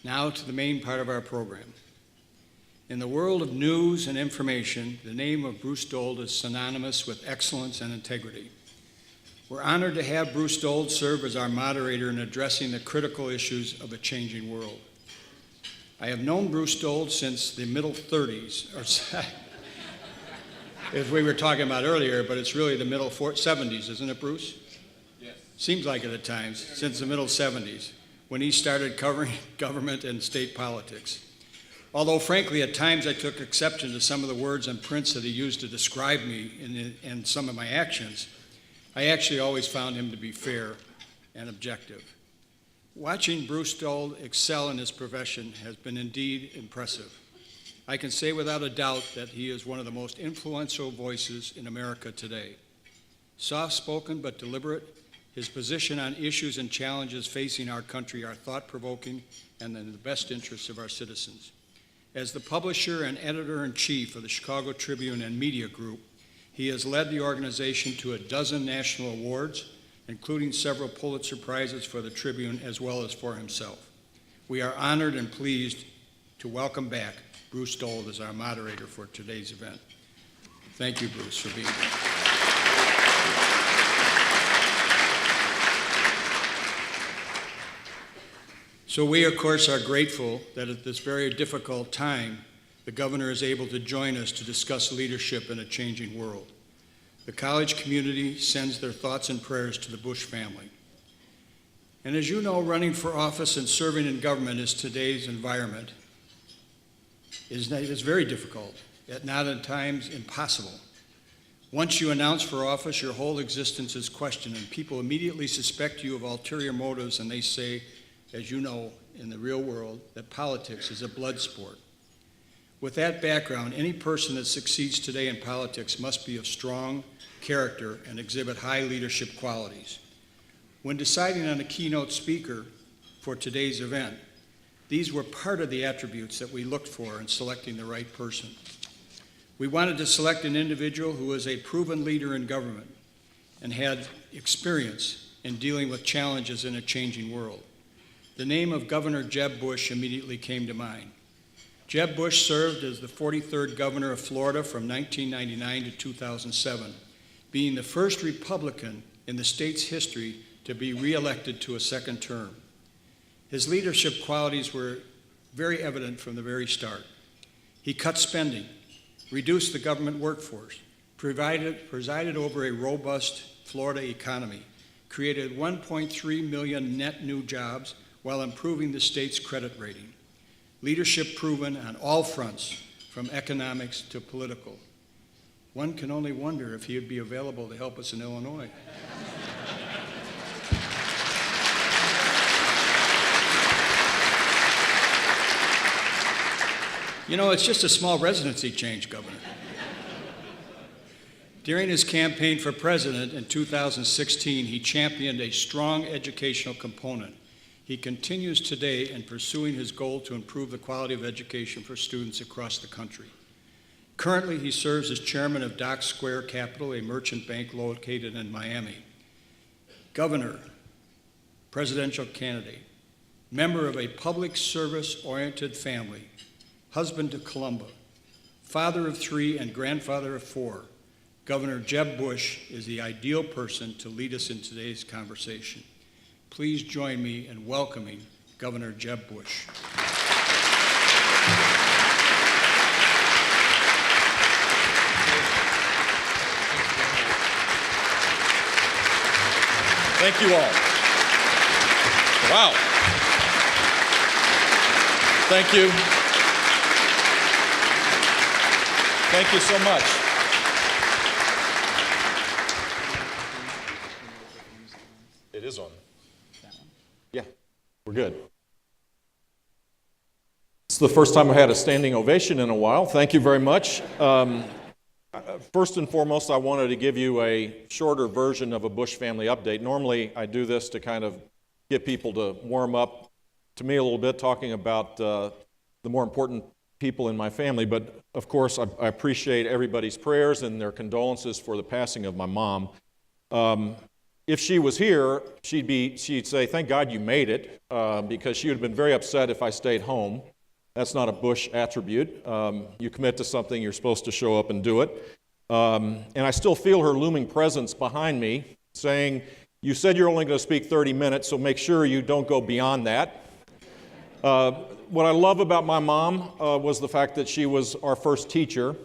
Now to the main part of our program. In the world of news and information, the name of Bruce Dold is synonymous with excellence and integrity. We're honored to have Bruce Dold serve as our moderator in addressing the critical issues of a changing world. I have known Bruce Dold since the middle 30s, or as we were talking about earlier, but it's really the middle 70s, isn't it, Bruce? Yes. Seems like it at times, since the middle 70s, when he started covering government and state politics. Although, frankly, at times I took exception to some of the words and prints that he used to describe me and some of my actions, I actually always found him to be fair and objective. Watching Bruce Dold excel in his profession has been indeed impressive. I can say without a doubt that he is one of the most influential voices in America today. Soft-spoken but deliberate, his position on issues and challenges facing our country are thought-provoking and in the best interests of our citizens. As the publisher and editor-in-chief of the Chicago Tribune and Media Group, he has led the organization to a dozen national awards, including several Pulitzer Prizes for the Tribune as well as for himself. We are honored and pleased to welcome back Bruce Dold as our moderator for today's event. Thank you, Bruce, for being here. So we, of course, are grateful that at this very difficult time, the governor is able to join us to discuss leadership in a changing world. The college community sends their thoughts and prayers to the Bush family. And as you know, running for office and serving in government is today's environment is very difficult, yet not at times impossible. Once you announce for office, your whole existence is questioned, and people immediately suspect you of ulterior motives, and they say, as you know, in the real world, that politics is a blood sport. With that background, any person that succeeds today in politics must be of strong character and exhibit high leadership qualities. When deciding on a keynote speaker for today's event, these were part of the attributes that we looked for in selecting the right person. We wanted to select an individual who was a proven leader in government and had experience in dealing with challenges in a changing world. The name of Governor Jeb Bush immediately came to mind. Jeb Bush served as the 43rd governor of Florida from 1999 to 2007, being the first Republican in the state's history to be reelected to a second term. His leadership qualities were very evident from the very start. He cut spending, reduced the government workforce, presided over a robust Florida economy, created 1.3 million net new jobs while improving the state's credit rating. Leadership proven on all fronts, from economics to political. One can only wonder if he would be available to help us in Illinois. You know, it's just a small residency change, Governor. During his campaign for president in 2016, he championed a strong educational component. He continues today in pursuing his goal to improve the quality of education for students across the country. Currently, he serves as chairman of Dock Square Capital, a merchant bank located in Miami. Governor, presidential candidate, member of a public service-oriented family, husband to Columba, father of 3 and grandfather of 4, Governor Jeb Bush is the ideal person to lead us in today's conversation. Please join me in welcoming Governor Jeb Bush. Thank you all. Wow. Thank you. Thank you so much. It is on. Yeah, we're good. It's the first time I had a standing ovation in a while. Thank you very much. First and foremost, I wanted to give you a shorter version of a Bush family update. Normally, I do this to kind of get people to warm up to me a little bit, talking about the more important people in my family. But, of course, I appreciate everybody's prayers and their condolences for the passing of my mom. if she was here, she'd say, "Thank God you made it," because she would have been very upset if I stayed home. That's not a Bush attribute. You commit to something, you're supposed to show up and do it. And I still feel her looming presence behind me saying, "You said you're only going to speak 30 minutes, so make sure you don't go beyond that." What I love about my mom was the fact that she was our first teacher,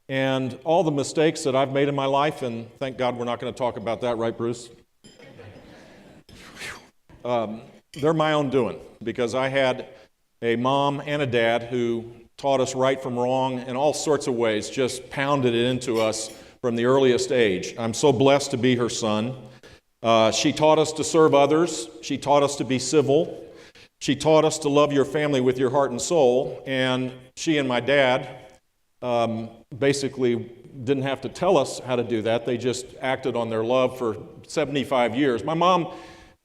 and all the mistakes that I've made in my life, and thank God we're not going to talk about that, right, Bruce? They're my own doing, because I had a mom and a dad who taught us right from wrong in all sorts of ways, just pounded it into us from the earliest age. I'm so blessed to be her son. She taught us to serve others. She taught us to be civil. She taught us to love your family with your heart and soul. And she and my dad basically didn't have to tell us how to do that. They just acted on their love for 75 years. My mom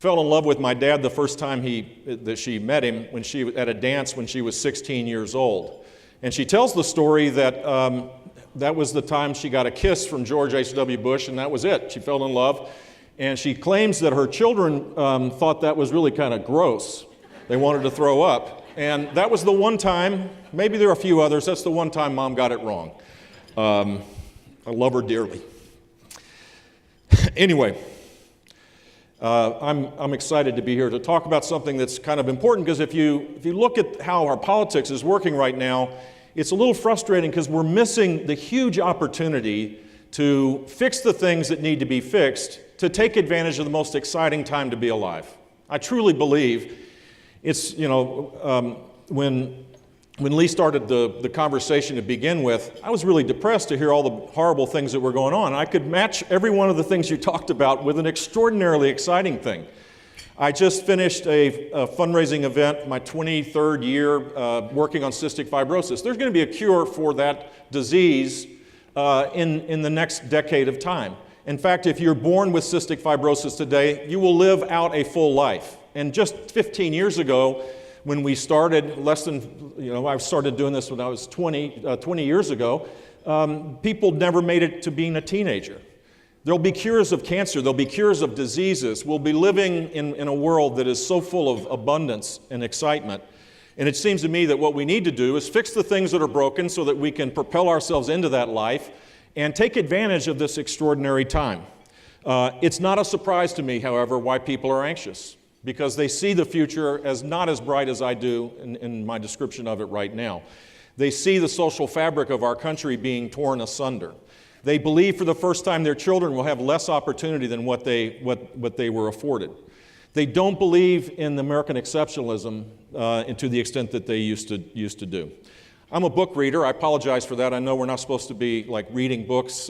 fell in love with my dad the first time that she met him at a dance when she was 16 years old. And she tells the story that that was the time she got a kiss from George H.W. Bush, and that was it. She fell in love. And she claims that her children thought that was really kind of gross. They wanted to throw up. And that was the one time, maybe there are a few others, that's the one time Mom got it wrong. I love her dearly. Anyway, I'm excited to be here to talk about something that's kind of important, because if you look at how our politics is working right now, it's a little frustrating because we're missing the huge opportunity to fix the things that need to be fixed, to take advantage of the most exciting time to be alive. I truly believe it's, when Lee started the conversation to begin with, I was really depressed to hear all the horrible things that were going on. I could match every one of the things you talked about with an extraordinarily exciting thing. I just finished a fundraising event, my 23rd year working on cystic fibrosis. There's going to be a cure for that disease in the next decade of time. In fact, if you're born with cystic fibrosis today, you will live out a full life. And just 15 years ago, when we started, I started doing this when I was 20 years ago, people never made it to being a teenager. There'll be cures of cancer, there'll be cures of diseases. We'll be living in a world that is so full of abundance and excitement. And it seems to me that what we need to do is fix the things that are broken so that we can propel ourselves into that life and take advantage of this extraordinary time. It's not a surprise to me, however, why people are anxious, because they see the future as not as bright as I do in my description of it right now. They see the social fabric of our country being torn asunder. They believe for the first time their children will have less opportunity than what they were afforded. They don't believe in American exceptionalism and to the extent that they used to do. I'm a book reader. I apologize for that. I know we're not supposed to be like reading books.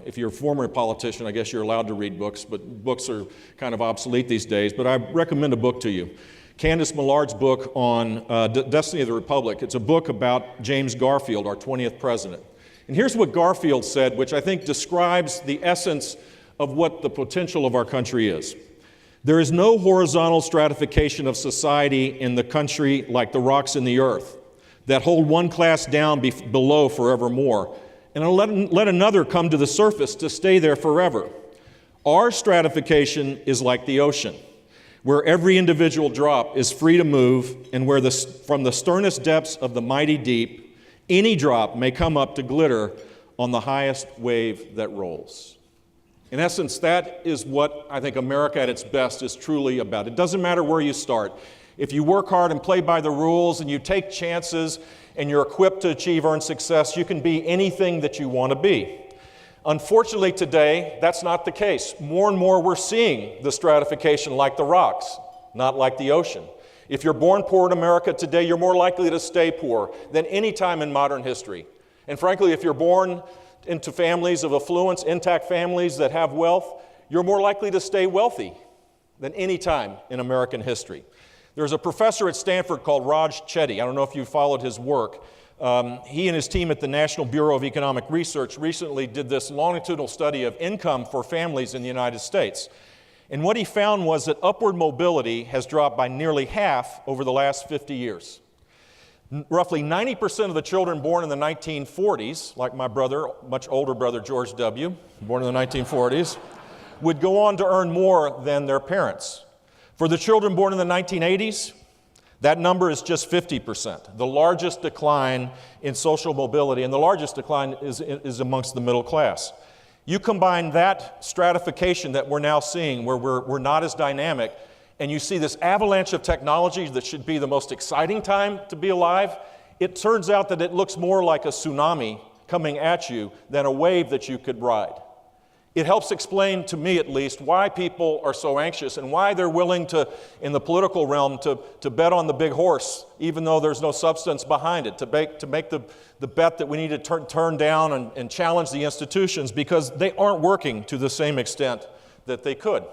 If you're a former politician, I guess you're allowed to read books, but books are kind of obsolete these days. But I recommend a book to you. Candace Millard's book on Destiny of the Republic. It's a book about James Garfield, our 20th president. And here's what Garfield said, which I think describes the essence of what the potential of our country is. There is no horizontal stratification of society in the country like the rocks in the earth that hold one class down below forevermore, and let another come to the surface to stay there forever. Our stratification is like the ocean, where every individual drop is free to move, and where from the sternest depths of the mighty deep, any drop may come up to glitter on the highest wave that rolls. In essence, that is what I think America at its best is truly about. It doesn't matter where you start. If you work hard and play by the rules and you take chances and you're equipped to achieve earned success, you can be anything that you want to be. Unfortunately today, that's not the case. More and more we're seeing the stratification like the rocks, not like the ocean. If you're born poor in America today, you're more likely to stay poor than any time in modern history. And frankly, if you're born into families of affluence, intact families that have wealth, you're more likely to stay wealthy than any time in American history. There's a professor at Stanford called Raj Chetty. I don't know if you followed his work. He and his team at the National Bureau of Economic Research recently did this longitudinal study of income for families in the United States. And what he found was that upward mobility has dropped by nearly half over the last 50 years. Roughly 90% of the children born in the 1940s, like my brother, much older brother George W., born in the 1940s, would go on to earn more than their parents. For the children born in the 1980s, that number is just 50%, the largest decline in social mobility, and the largest decline is amongst the middle class. You combine that stratification that we're now seeing, where we're not as dynamic, and you see this avalanche of technology that should be the most exciting time to be alive, it turns out that it looks more like a tsunami coming at you than a wave that you could ride. It helps explain, to me at least, why people are so anxious and why they're willing to, in the political realm, to bet on the big horse, even though there's no substance behind it, to make the bet that we need to turn down and challenge the institutions because they aren't working to the same extent that they could.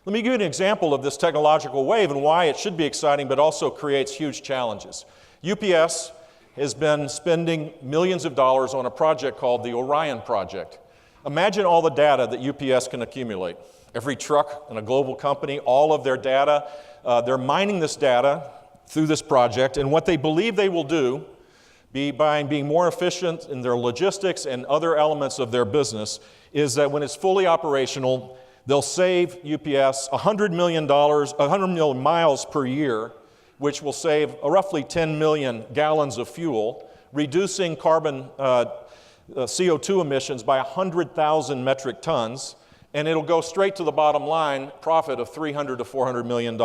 Let me give you an example of this technological wave and why it should be exciting but also creates huge challenges. UPS has been spending millions of dollars on a project called the Orion Project. Imagine all the data that UPS can accumulate. Every truck in a global company, all of their data, they're mining this data through this project, and what they believe they will do by being more efficient in their logistics and other elements of their business is that when it's fully operational, they'll save UPS $100 million miles per year, which will save roughly 10 million gallons of fuel, reducing carbon CO2 emissions by 100,000 metric tons, and it'll go straight to the bottom line, profit of $300 to $400 million.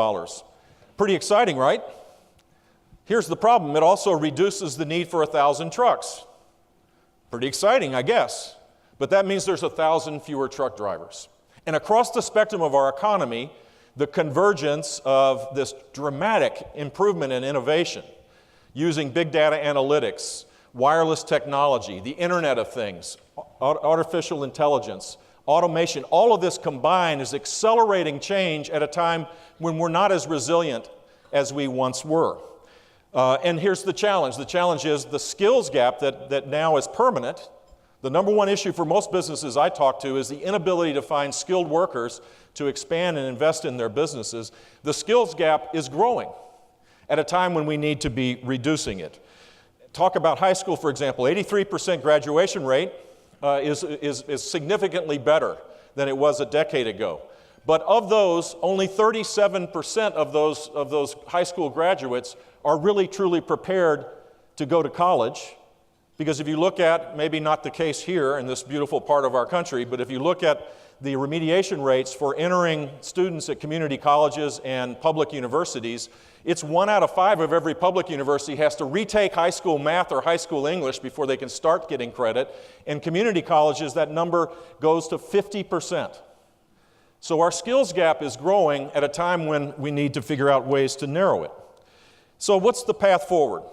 Pretty exciting, right? Here's the problem. It also reduces the need for 1,000 trucks. Pretty exciting, I guess. But that means there's 1,000 fewer truck drivers. And across the spectrum of our economy, the convergence of this dramatic improvement in innovation using big data analytics, wireless technology, the Internet of Things, artificial intelligence, automation, all of this combined is accelerating change at a time when we're not as resilient as we once were. And here's the challenge. The challenge is the skills gap that now is permanent. The number one issue for most businesses I talk to is the inability to find skilled workers to expand and invest in their businesses. The skills gap is growing at a time when we need to be reducing it. Talk about high school, for example. 83% graduation rate is significantly better than it was a decade ago. But of those, only 37% of those high school graduates are really truly prepared to go to college. Because if you look at, maybe not the case here in this beautiful part of our country, but if you look at the remediation rates for entering students at community colleges and public universities, it's 1 out of 5 of every public university has to retake high school math or high school English before they can start getting credit. In community colleges, that number goes to 50%. So our skills gap is growing at a time when we need to figure out ways to narrow it. So what's the path forward?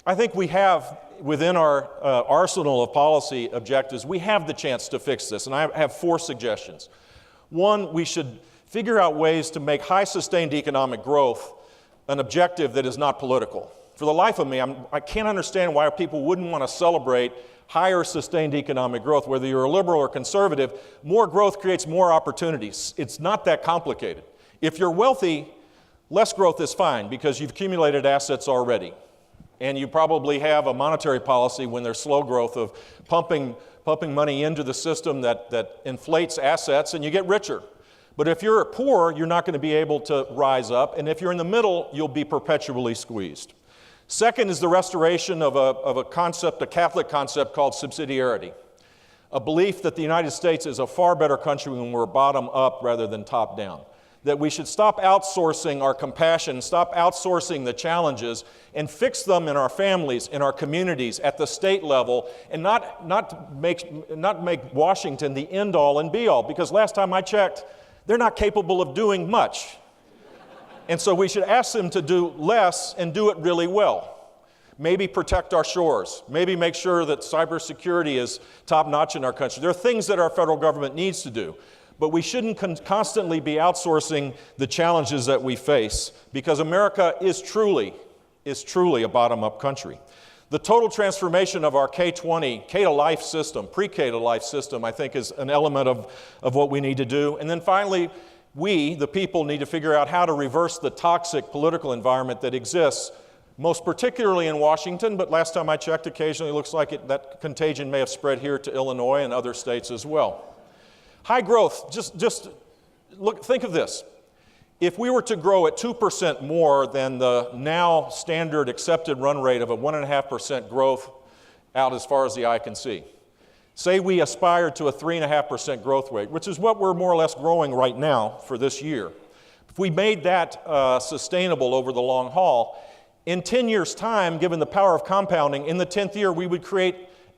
I think we have, within our arsenal of policy objectives, we have the chance to fix this, and I have 4 suggestions. One, we should figure out ways to make high sustained economic growth an objective that is not political. For the life of me, I can't understand why people wouldn't want to celebrate higher sustained economic growth. Whether you're a liberal or conservative, more growth creates more opportunities. It's not that complicated. If you're wealthy, less growth is fine because you've accumulated assets already. And you probably have a monetary policy when there's slow growth of pumping money into the system that inflates assets and you get richer. But if you're poor, you're not going to be able to rise up. And if you're in the middle, you'll be perpetually squeezed. Second is the restoration of a concept, a Catholic concept called subsidiarity. A belief that the United States is a far better country when we're bottom up rather than top down. That we should stop outsourcing our compassion, stop outsourcing the challenges, and fix them in our families, in our communities, at the state level, and not make Washington the end-all and be-all. Because last time I checked, they're not capable of doing much. And so we should ask them to do less and do it really well. Maybe protect our shores. Maybe make sure that cybersecurity is top-notch in our country. There are things that our federal government needs to do. But we shouldn't constantly be outsourcing the challenges that we face because America is truly a bottom-up country. The total transformation of our K-20, K-to-life system, pre-K to life system, I think is an element of what we need to do. And then finally, we, the people, need to figure out how to reverse the toxic political environment that exists, most particularly in Washington, but last time I checked, occasionally it looks like that contagion may have spread here to Illinois and other states as well. High growth, just Look, think of this. If we were to grow at 2% more than the now standard accepted run rate of a 1.5% growth out as far as the eye can see, say we aspired to a 3.5% growth rate, which is what we're more or less growing right now for this year. If we made that sustainable over the long haul, in 10 years' time, given the power of compounding, in the 10th year, we would create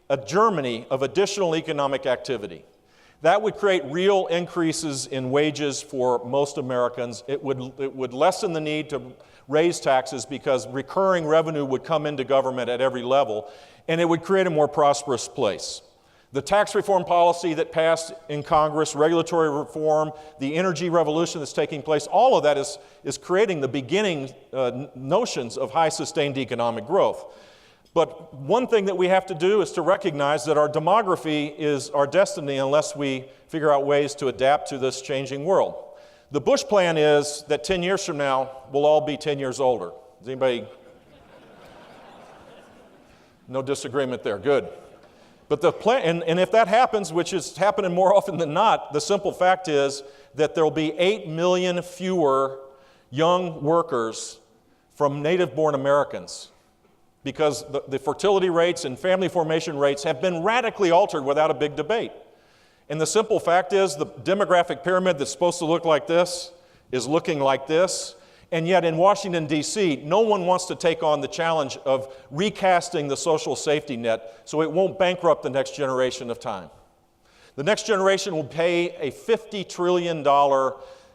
a Germany of additional economic activity. That would create real increases in wages for most Americans. It would lessen the need to raise taxes because recurring revenue would come into government at every level, and it would create a more prosperous place. The tax reform policy that passed in Congress, regulatory reform, the energy revolution that's taking place, all of that is creating the beginning notions of high sustained economic growth. But one thing that we have to do is to recognize that our demography is our destiny unless we figure out ways to adapt to this changing world. The Bush plan is that 10 years from now, we'll all be 10 years older. Does anybody? No disagreement there, good. But the plan, and if that happens, which is happening more often than not, the simple fact is that there will be 8 million fewer young workers from native-born Americans, because the fertility rates and family formation rates have been radically altered without a big debate. And the simple fact is the demographic pyramid that's supposed to look like this is looking like this. And yet in Washington, D.C., no one wants to take on the challenge of recasting the social safety net so it won't bankrupt the next generation of time. The next generation will pay a $50 trillion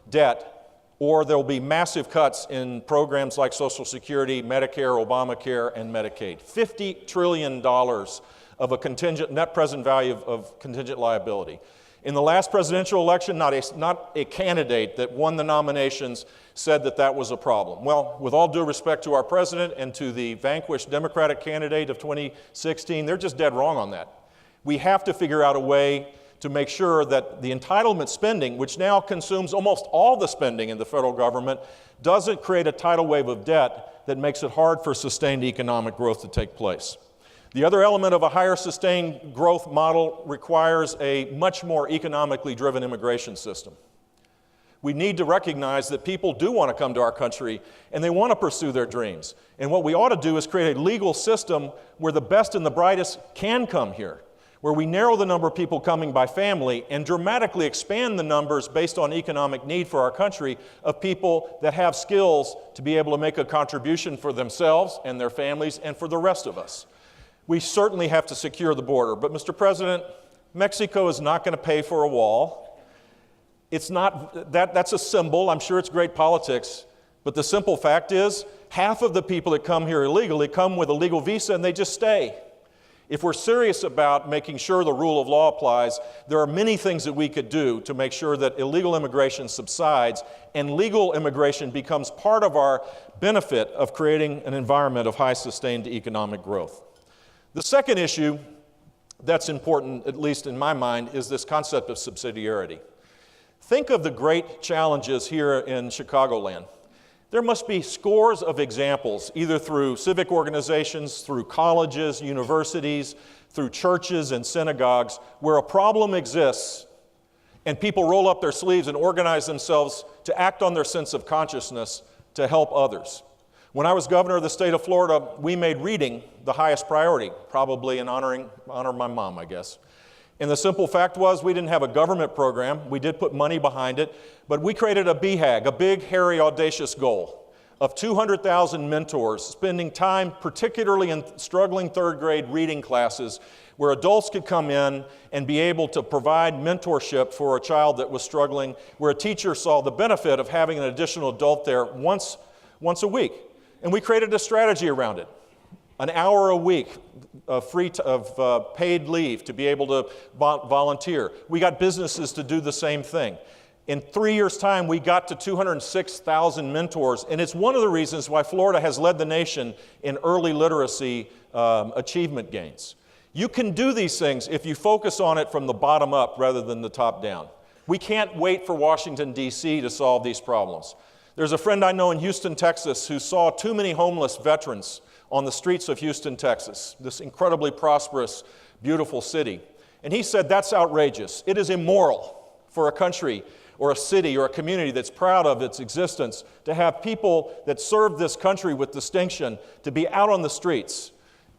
debt, or there will be massive cuts in programs like Social Security, Medicare, Obamacare, and Medicaid. $50 trillion of a contingent net present value of contingent liability. In the last presidential election, not a candidate that won the nominations said that that was a problem. Well, with all due respect to our president and to the vanquished Democratic candidate of 2016, they're just dead wrong on that. We have to figure out a way to make sure that the entitlement spending, which now consumes almost all the spending in the federal government, doesn't create a tidal wave of debt that makes it hard for sustained economic growth to take place. The other element of a higher sustained growth model requires a much more economically driven immigration system. We need to recognize that people do want to come to our country and they want to pursue their dreams. And what we ought to do is create a legal system where the best and the brightest can come here, where we narrow the number of people coming by family and dramatically expand the numbers based on economic need for our country of people that have skills to be able to make a contribution for themselves and their families and for the rest of us. We certainly have to secure the border, but Mr. President, Mexico is not going to pay for a wall. It's not, that's a symbol. I'm sure it's great politics, but the simple fact is half of the people that come here illegally come with a legal visa and they just stay. If we're serious about making sure the rule of law applies, there are many things that we could do to make sure that illegal immigration subsides and legal immigration becomes part of our benefit of creating an environment of high sustained economic growth. The second issue that's important, at least in my mind, is this concept of subsidiarity. Think of the great challenges here in Chicagoland. There must be scores of examples, either through civic organizations, through colleges, universities, through churches and synagogues, where a problem exists and people roll up their sleeves and organize themselves to act on their sense of consciousness to help others. When I was governor of the state of Florida, we made reading the highest priority, probably in honor of my mom, I guess. And the simple fact was we didn't have a government program. We did put money behind it, but we created a BHAG, a big, hairy, audacious goal of 200,000 mentors spending time, particularly in struggling third grade reading classes, where adults could come in and be able to provide mentorship for a child that was struggling, where a teacher saw the benefit of having an additional adult there once a week. And we created a strategy around it. An hour a week of paid leave to be able to volunteer. We got businesses to do the same thing. In 3 years' time, we got to 206,000 mentors, and it's one of the reasons why Florida has led the nation in early literacy achievement gains. You can do these things if you focus on it from the bottom up rather than the top down. We can't wait for Washington, D.C. to solve these problems. There's a friend I know in Houston, Texas, who saw too many homeless veterans on the streets of Houston, Texas, this incredibly prosperous, beautiful city. And he said, that's outrageous. It is immoral for a country or a city or a community that's proud of its existence, to have people that serve this country with distinction to be out on the streets,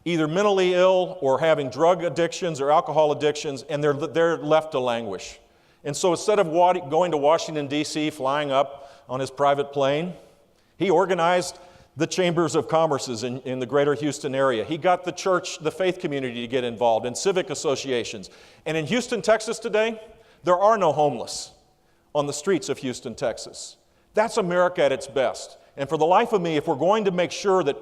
either mentally ill or having drug addictions or alcohol addictions, and they're left to languish. And so instead of going to Washington, D.C., flying up on his private plane, he organized the chambers of commerces in the greater Houston area. He got the church, the faith community to get involved, in civic associations. And in Houston, Texas today, there are no homeless on the streets of Houston, Texas. That's America at its best. And for the life of me, if we're going to make sure that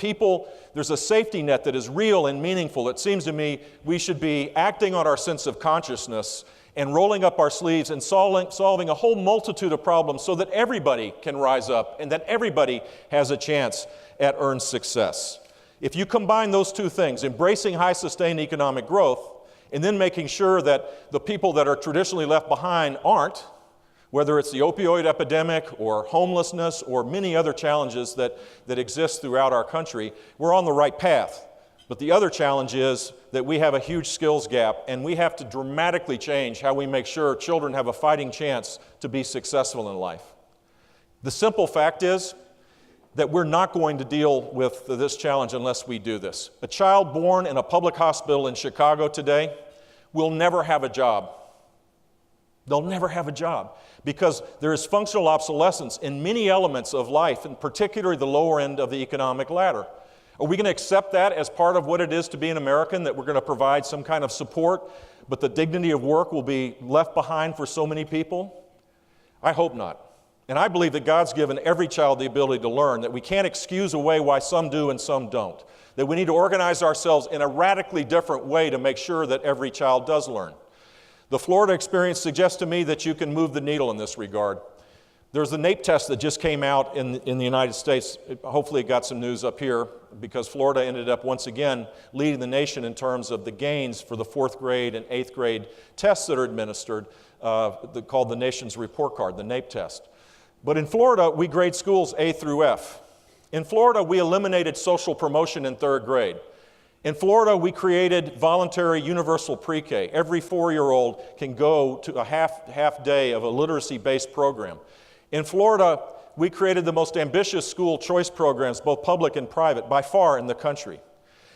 there's a safety net that is real and meaningful, it seems to me we should be acting on our sense of consciousness and rolling up our sleeves and solving a whole multitude of problems so that everybody can rise up and that everybody has a chance at earned success. If you combine those two things, embracing high sustained economic growth and then making sure that the people that are traditionally left behind aren't, whether it's the opioid epidemic or homelessness or many other challenges that exist throughout our country, we're on the right path. But the other challenge is that we have a huge skills gap, and we have to dramatically change how we make sure children have a fighting chance to be successful in life. The simple fact is that we're not going to deal with this challenge unless we do this. A child born in a public hospital in Chicago today will never have a job. They'll never have a job because there is functional obsolescence in many elements of life, and particularly the lower end of the economic ladder. Are we going to accept that as part of what it is to be an American, that we're going to provide some kind of support, but the dignity of work will be left behind for so many people? I hope not. And I believe that God's given every child the ability to learn, that we can't excuse away why some do and some don't, that we need to organize ourselves in a radically different way to make sure that every child does learn. The Florida experience suggests to me that you can move the needle in this regard. There's the NAEP test that just came out in the United States. Hopefully it got some news up here because Florida ended up once again leading the nation in terms of the gains for the 4th grade and 8th grade tests that are administered, called the nation's report card, the NAEP test. But in Florida, we grade schools A through F. In Florida, we eliminated social promotion in 3rd grade. In Florida, we created voluntary universal pre-K. Every 4-year-old can go to a half day of a literacy-based program. In Florida, we created the most ambitious school choice programs, both public and private, by far in the country.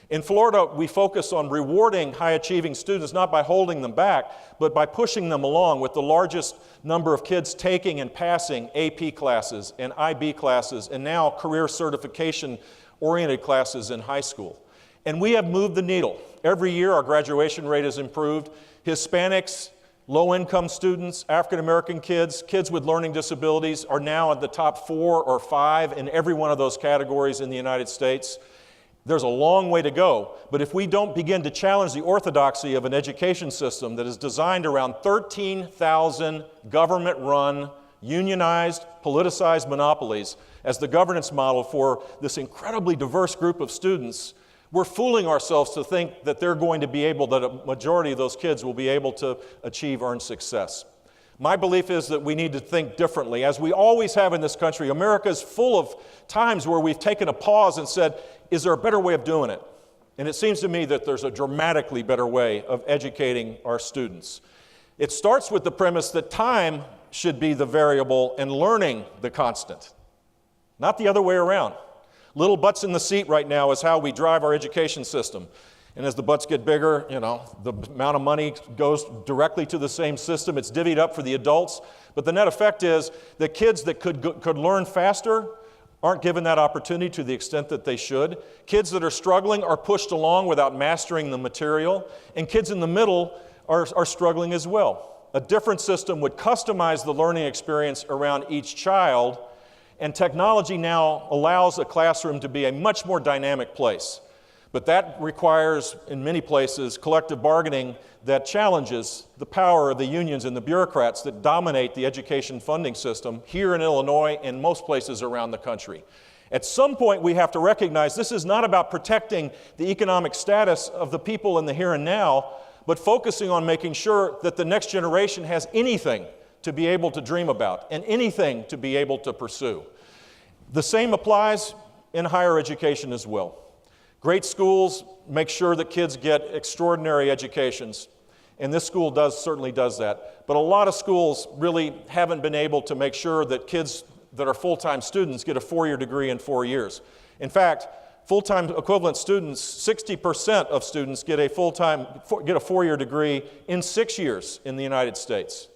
In Florida, we focus on rewarding high-achieving students, not by holding them back, but by pushing them along, with the largest number of kids taking and passing AP classes and IB classes, and now career certification-oriented classes in high school. And we have moved the needle. Every year, our graduation rate has improved. Hispanics, low-income students, African-American kids, kids with learning disabilities are now at the top 4 or 5 in every one of those categories in the United States. There's a long way to go, but if we don't begin to challenge the orthodoxy of an education system that is designed around 13,000 government-run, unionized, politicized monopolies as the governance model for this incredibly diverse group of students, we're fooling ourselves to think that they're going to be able, that a majority of those kids will be able to achieve earned success. My belief is that we need to think differently. As we always have in this country, America is full of times where we've taken a pause and said, is there a better way of doing it? And it seems to me that there's a dramatically better way of educating our students. It starts with the premise that time should be the variable and learning the constant, not the other way around. Little butts in the seat right now is how we drive our education system. And as the butts get bigger, the amount of money goes directly to the same system. It's divvied up for the adults. But the net effect is that kids that could learn faster aren't given that opportunity to the extent that they should. Kids that are struggling are pushed along without mastering the material. And kids in the middle are struggling as well. A different system would customize the learning experience around each child. And technology now allows a classroom to be a much more dynamic place. But that requires, in many places, collective bargaining that challenges the power of the unions and the bureaucrats that dominate the education funding system here in Illinois and most places around the country. At some point, we have to recognize this is not about protecting the economic status of the people in the here and now, but focusing on making sure that the next generation has anything to be able to dream about and anything to be able to pursue. The same applies in higher education as well. Great schools make sure that kids get extraordinary educations. And this school certainly does that. But a lot of schools really haven't been able to make sure that kids that are full-time students get a 4-year degree in 4 years. In fact, full-time equivalent students, 60% of students get a 4-year degree in 6 years in the United States.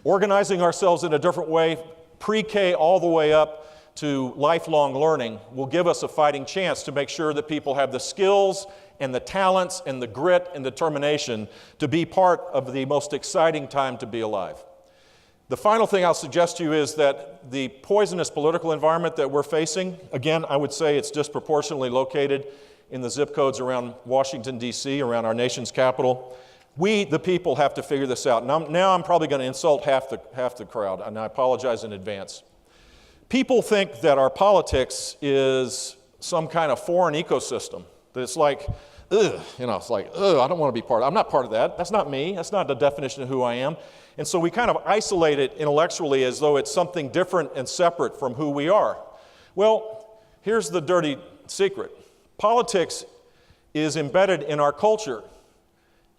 Organizing ourselves in a different way, pre-K all the way up to lifelong learning, will give us a fighting chance to make sure that people have the skills and the talents and the grit and determination to be part of the most exciting time to be alive. The final thing I'll suggest to you is that the poisonous political environment that we're facing, again, I would say it's disproportionately located in the zip codes around Washington, D.C., around our nation's capital. We, the people, have to figure this out. Now I'm probably going to insult half the crowd, and I apologize in advance. People think that our politics is some kind of foreign ecosystem, that it's like, ugh, it's like, ugh, I don't want to be part of it. I'm not part of that. That's not me. That's not the definition of who I am. And so we kind of isolate it intellectually as though it's something different and separate from who we are. Well, here's the dirty secret. Politics is embedded in our culture,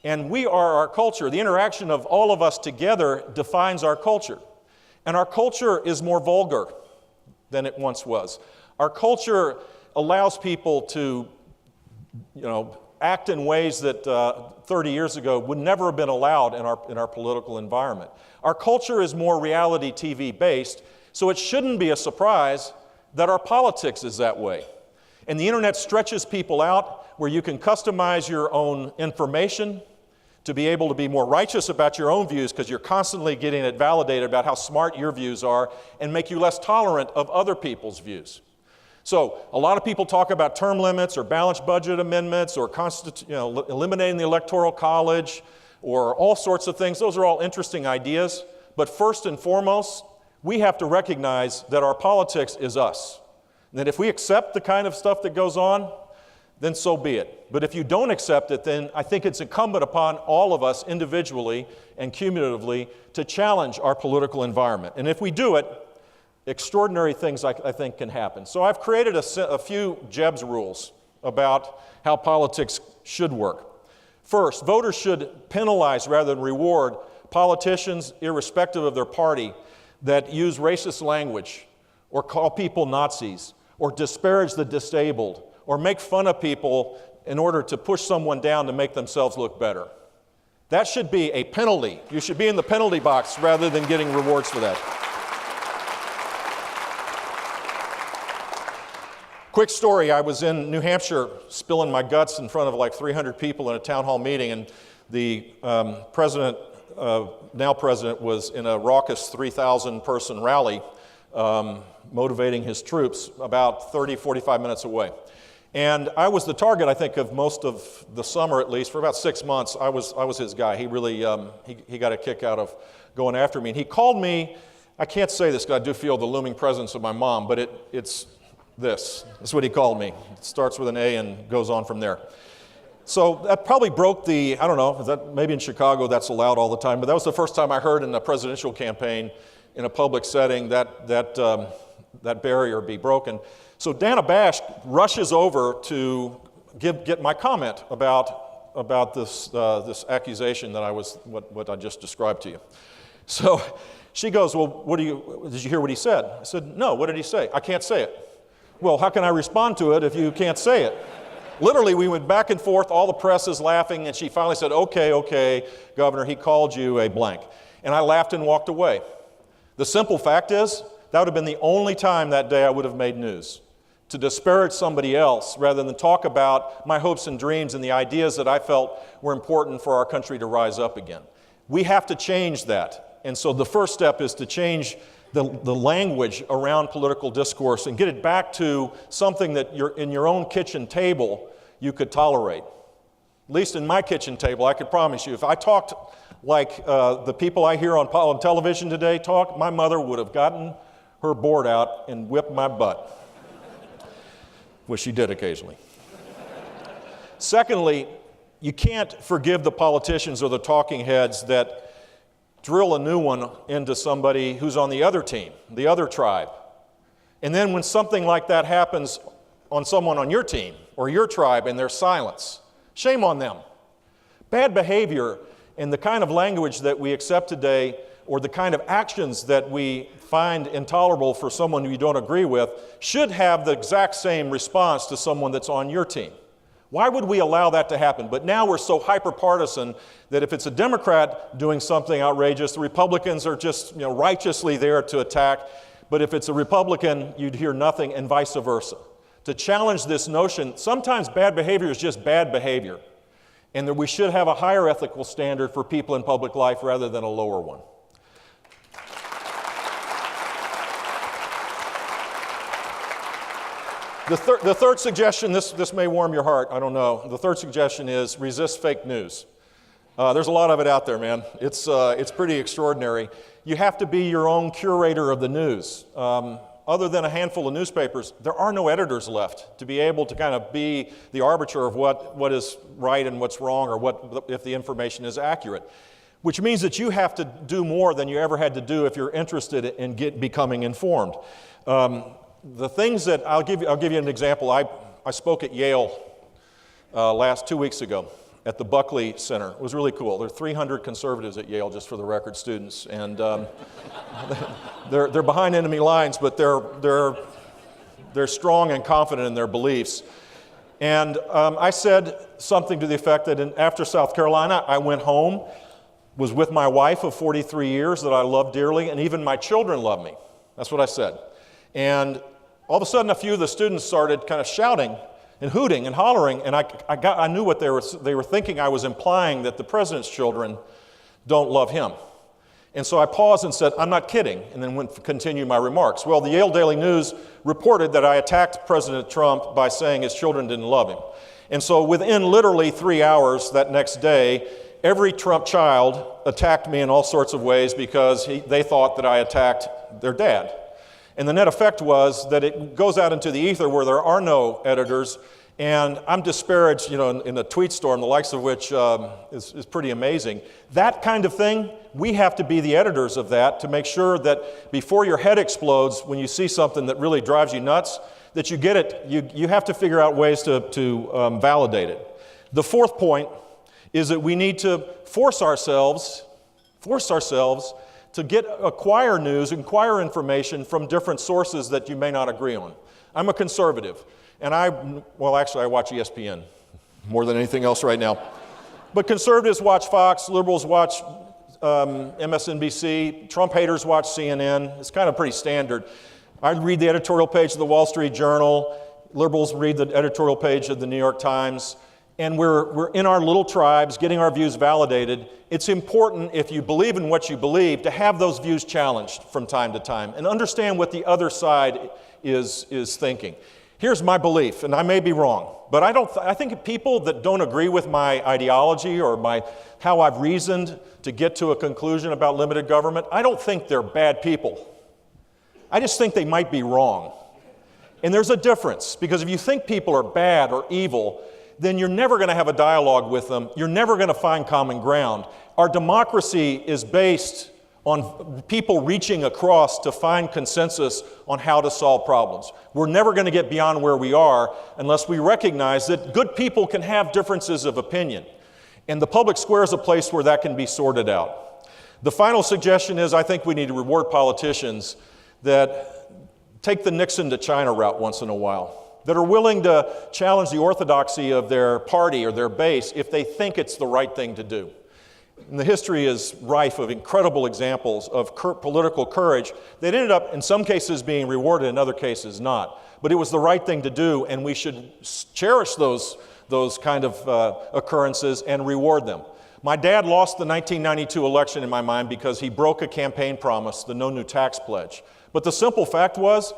and we are our culture. The interaction of all of us together defines our culture. And our culture is more vulgar than it once was. Our culture allows people to, act in ways that 30 years ago would never have been allowed in our political environment. Our culture is more reality TV based, so it shouldn't be a surprise that our politics is that way. And the internet stretches people out where you can customize your own information to be able to be more righteous about your own views because you're constantly getting it validated about how smart your views are and make you less tolerant of other people's views. So a lot of people talk about term limits or balanced budget amendments or eliminating the Electoral College or all sorts of things. Those are all interesting ideas. But first and foremost, we have to recognize that our politics is us. And that if we accept the kind of stuff that goes on, then so be it. But if you don't accept it, then I think it's incumbent upon all of us individually and cumulatively to challenge our political environment. And if we do it, extraordinary things I think can happen. So I've created a few Jeb's rules about how politics should work. First, voters should penalize rather than reward politicians, irrespective of their party, that use racist language or call people Nazis or disparage the disabled or make fun of people in order to push someone down to make themselves look better. That should be a penalty. You should be in the penalty box rather than getting rewards for that. Quick story, I was in New Hampshire spilling my guts in front of like 300 people in a town hall meeting, and the now president was in a raucous 3,000 person rally motivating his troops about 30, 45 minutes away. And I was the target, I think, of most of the summer, at least, for about 6 months. I was his guy. He really, he got a kick out of going after me. And he called me, I can't say this because I do feel the looming presence of my mom, but it's this. That's what he called me. It starts with an A and goes on from there. So that probably broke the, I don't know, is that maybe in Chicago that's allowed all the time, but that was the first time I heard in a presidential campaign in a public setting that barrier be broken. So Dana Bash rushes over to get my comment about this accusation that I was what I just described to you. So she goes, well, did you hear what he said? I said, no, what did he say? I can't say it. Well, how can I respond to it if you can't say it? Literally, we went back and forth, all the press is laughing, and she finally said, okay, Governor, he called you a blank. And I laughed and walked away. The simple fact is, that would have been the only time that day I would have made news. To disparage somebody else rather than talk about my hopes and dreams and the ideas that I felt were important for our country to rise up again. We have to change that. And so the first step is to change the language around political discourse and get it back to something that in your own kitchen table you could tolerate. At least in my kitchen table, I could promise you, if I talked like the people I hear on television today talk, my mother would have gotten her board out and whipped my butt, which she did occasionally. Secondly, you can't forgive the politicians or the talking heads that drill a new one into somebody who's on the other team, the other tribe. And then when something like that happens on someone on your team or your tribe and there's silence, shame on them. Bad behavior And the kind of language that we accept today, or the kind of actions that we find intolerable for someone who you don't agree with, should have the exact same response to someone that's on your team. Why would we allow that to happen? But now we're so hyper-partisan that if it's a Democrat doing something outrageous, the Republicans are just righteously there to attack. But if it's a Republican, you'd hear nothing, and vice versa. To challenge this notion, sometimes bad behavior is just bad behavior, and that we should have a higher ethical standard for people in public life rather than a lower one. The third suggestion, this may warm your heart, I don't know. The third suggestion is resist fake news. There's a lot of it out there, man. It's pretty extraordinary. You have to be your own curator of the news. Other than a handful of newspapers, there are no editors left to be able to kind of be the arbiter of what is right and what's wrong, or if the information is accurate. Which means that you have to do more than you ever had to do if you're interested in becoming informed. The things that I'll give you an example. I spoke at Yale 2 weeks ago at the Buckley Center. It was really cool. There are 300 conservatives at Yale, just for the record, students, and they're behind enemy lines, but they're strong and confident in their beliefs. And I said something to the effect that after South Carolina, I went home, was with my wife of 43 years that I love dearly, and even my children love me. That's what I said. And all of a sudden, a few of the students started kind of shouting and hooting and hollering, and I knew what they were thinking. I was implying that the president's children don't love him. And so I paused and said, I'm not kidding, and then continued my remarks. Well, the Yale Daily News reported that I attacked President Trump by saying his children didn't love him. And so within literally 3 hours that next day, every Trump child attacked me in all sorts of ways because they thought that I attacked their dad. And the net effect was that it goes out into the ether where there are no editors, and I'm disparaged, in a tweet storm, the likes of which is pretty amazing. That kind of thing, we have to be the editors of that to make sure that before your head explodes when you see something that really drives you nuts, that you get it. You have to figure out ways to validate it. The fourth point is that we need to force ourselves to acquire news, acquire information from different sources that you may not agree on. I'm a conservative, and I watch ESPN more than anything else right now. But conservatives watch Fox, liberals watch MSNBC, Trump haters watch CNN. It's kind of pretty standard. I read the editorial page of the Wall Street Journal. Liberals read the editorial page of the New York Times. And we're in our little tribes getting our views validated. It's important, if you believe in what you believe, to have those views challenged from time to time and understand what the other side is thinking. Here's my belief, and I may be wrong, but I think people that don't agree with my ideology or how I've reasoned to get to a conclusion about limited government, I don't think they're bad people. I just think they might be wrong. And there's a difference, because if you think people are bad or evil, then you're never going to have a dialogue with them. You're never going to find common ground. Our democracy is based on people reaching across to find consensus on how to solve problems. We're never going to get beyond where we are unless we recognize that good people can have differences of opinion. And the public square is a place where that can be sorted out. The final suggestion is I think we need to reward politicians that take the Nixon to China route once in a while, that are willing to challenge the orthodoxy of their party or their base if they think it's the right thing to do. And the history is rife of incredible examples of political courage that ended up, in some cases, being rewarded, in other cases not. But it was the right thing to do, and we should cherish those kind of occurrences and reward them. My dad lost the 1992 election in my mind because he broke a campaign promise, the No New Tax Pledge. But the simple fact was,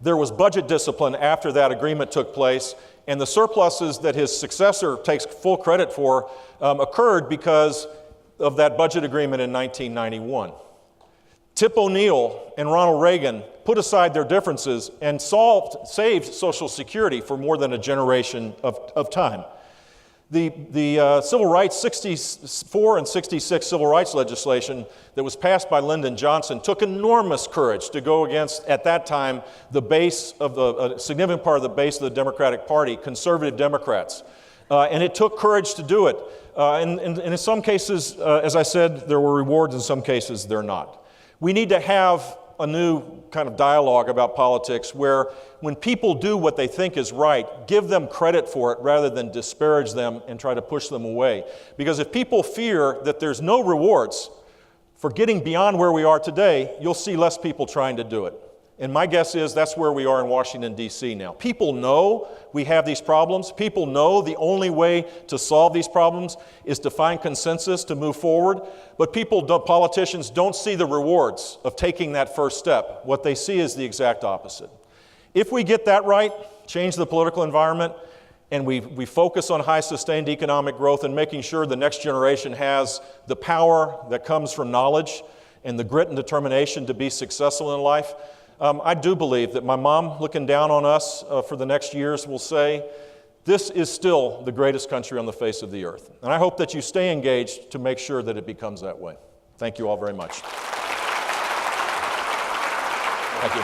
there was budget discipline after that agreement took place, and the surpluses that his successor takes full credit for occurred because of that budget agreement in 1991. Tip O'Neill and Ronald Reagan put aside their differences and saved Social Security for more than a generation of time. The civil rights, 64 and 66 civil rights legislation that was passed by Lyndon Johnson took enormous courage to go against, at that time, the base of a significant part of the base of the Democratic Party, conservative Democrats. And it took courage to do it. And in some cases, as I said, there were rewards. In some cases, there are not. We need to have a new kind of dialogue about politics where when people do what they think is right, give them credit for it rather than disparage them and try to push them away. Because if people fear that there's no rewards for getting beyond where we are today, you'll see less people trying to do it. And my guess is that's where we are in Washington, D.C. now. People know we have these problems. People know the only way to solve these problems is to find consensus to move forward. But politicians don't see the rewards of taking that first step. What they see is the exact opposite. If we get that right, change the political environment, and we focus on high sustained economic growth and making sure the next generation has the power that comes from knowledge and the grit and determination to be successful in life, I do believe that my mom, looking down on us for the next years, will say, this is still the greatest country on the face of the earth. And I hope that you stay engaged to make sure that it becomes that way. Thank you all very much. Thank you.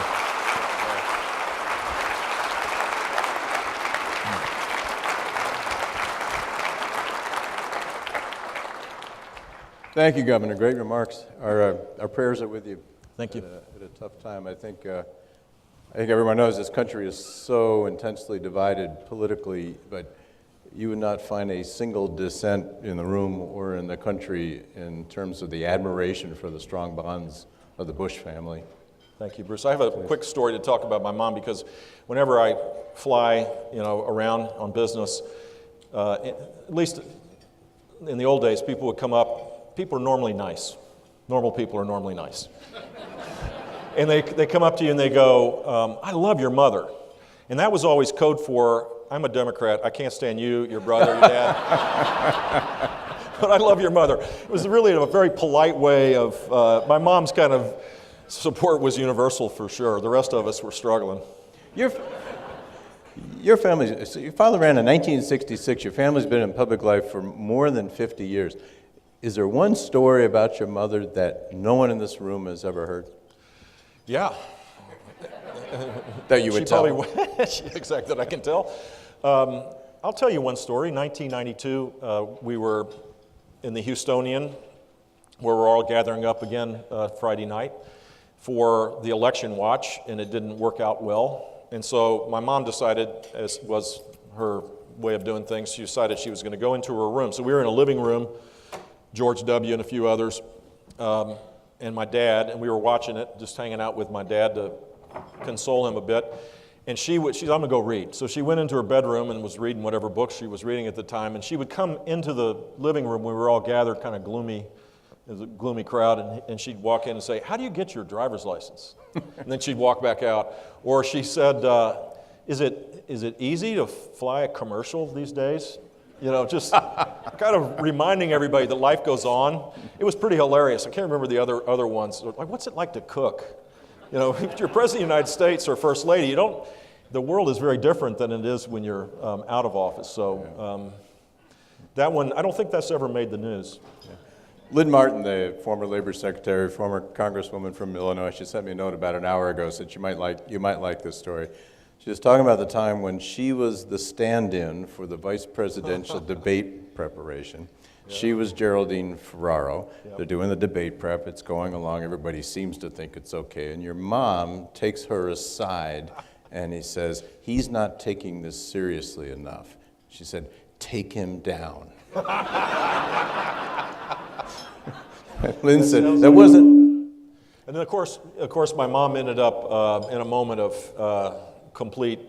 Thank you, Governor. Great remarks. Our prayers are with you. Thank you. At a tough time. I think everyone knows this country is so intensely divided politically, but you would not find a single dissent in the room or in the country in terms of the admiration for the strong bonds of the Bush family. Thank you, Bruce. I have a quick story to talk about my mom because whenever I fly, around on business, at least in the old days, people would come up. People are normally nice. Normal people are normally nice. And they come up to you and they go, I love your mother. And that was always code for, I'm a Democrat, I can't stand you, your brother, your dad. But I love your mother. It was really a very polite way of, my mom's kind of support was universal for sure. The rest of us were struggling. Your family, so your father ran in 1966. Your family's been in public life for more than 50 years. Is there one story about your mother that no one in this room has ever heard? Yeah. That you would tell? Exactly, that I can tell. I'll tell you one story. 1992, we were in the Houstonian, where we're all gathering up again Friday night for the election watch, and it didn't work out well. And so my mom decided, as was her way of doing things, she decided she was going to go into her room. So we were in a living room, George W. and a few others, and my dad, and we were watching it, just hanging out with my dad to console him a bit. And she's I'm going to go read. So she went into her bedroom and was reading whatever book she was reading at the time. And she would come into the living room. We were all gathered, kind of gloomy. It was a gloomy crowd. And she'd walk in and say, how do you get your driver's license? And then she'd walk back out. Or she said, is it easy to fly a commercial these days? Just kind of reminding everybody that life goes on. It was pretty hilarious. I can't remember the other ones. Like, what's it like to cook? If you're president of the United States or first lady, the world is very different than it is when you're out of office. So that one, I don't think that's ever made the news. Yeah. Lynn Martin, the former labor secretary, former congresswoman from Illinois, she sent me a note about an hour ago, said you might like this story. She was talking about the time when she was the stand-in for the vice presidential debate preparation. Yeah. She was Geraldine Ferraro. Yep. They're doing the debate prep. It's going along. Everybody seems to think it's okay. And your mom takes her aside and he says, he's not taking this seriously enough. She said, take him down. Lynn said, that wasn't... And then, of course, my mom ended up in a moment of complete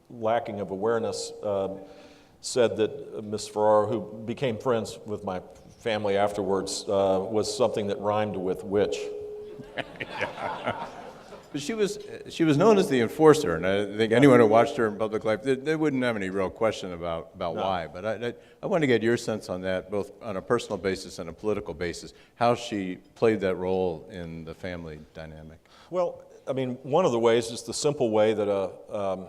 lacking of awareness, said that Miss Ferraro, who became friends with my family afterwards, was something that rhymed with witch. But she was known as the enforcer, and I think anyone who watched her in public life, they wouldn't have any real question about no. Why. But I want to get your sense on that, both on a personal basis and a political basis, how she played that role in the family dynamic. Well, I mean, one of the ways is the simple way that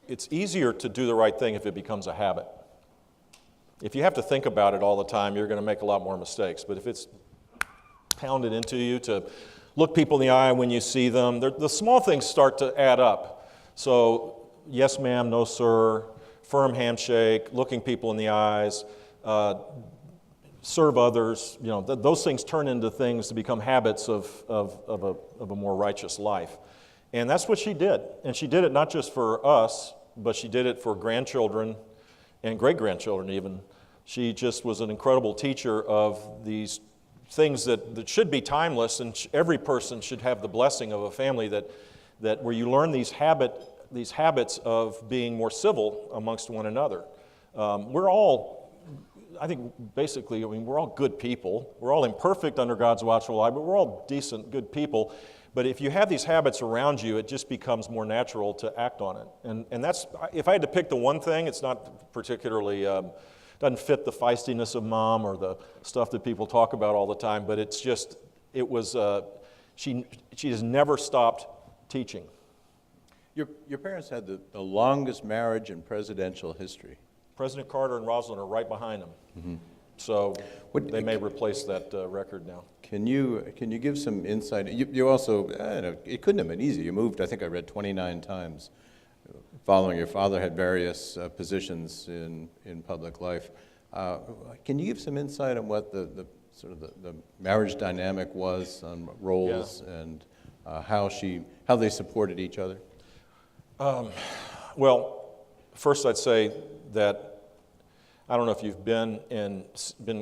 it's easier to do the right thing if it becomes a habit. If you have to think about it all the time, you're going to make a lot more mistakes. But if it's pounded into you to look people in the eye when you see them, the small things start to add up. So, yes ma'am, no sir, firm handshake, looking people in the eyes, serve others. Those things turn into things to become habits of a more righteous life. And that's what she did. And she did it not just for us, but she did it for grandchildren and great-grandchildren even. She just was an incredible teacher of these things that should be timeless, and every person should have the blessing of a family that where you learn these habits of being more civil amongst one another. We're all, I think basically, we're all good people. We're all imperfect under God's watchful eye, but we're all decent, good people. But if you have these habits around you, it just becomes more natural to act on it. And that's, if I had to pick the one thing, it's not particularly, doesn't fit the feistiness of Mom or the stuff that people talk about all the time, but it's just, she has never stopped teaching. Your parents had the longest marriage in presidential history. President Carter and Rosalind are right behind them. Mm-hmm. So they may replace that record now. Can you give some insight? You also, it couldn't have been easy. You moved, I think I read, 29 times. Following your father had various positions in public life. Can you give some insight on what the sort of the marriage dynamic was, on roles, and how they supported each other? Well, first I'd say that I don't know if you've been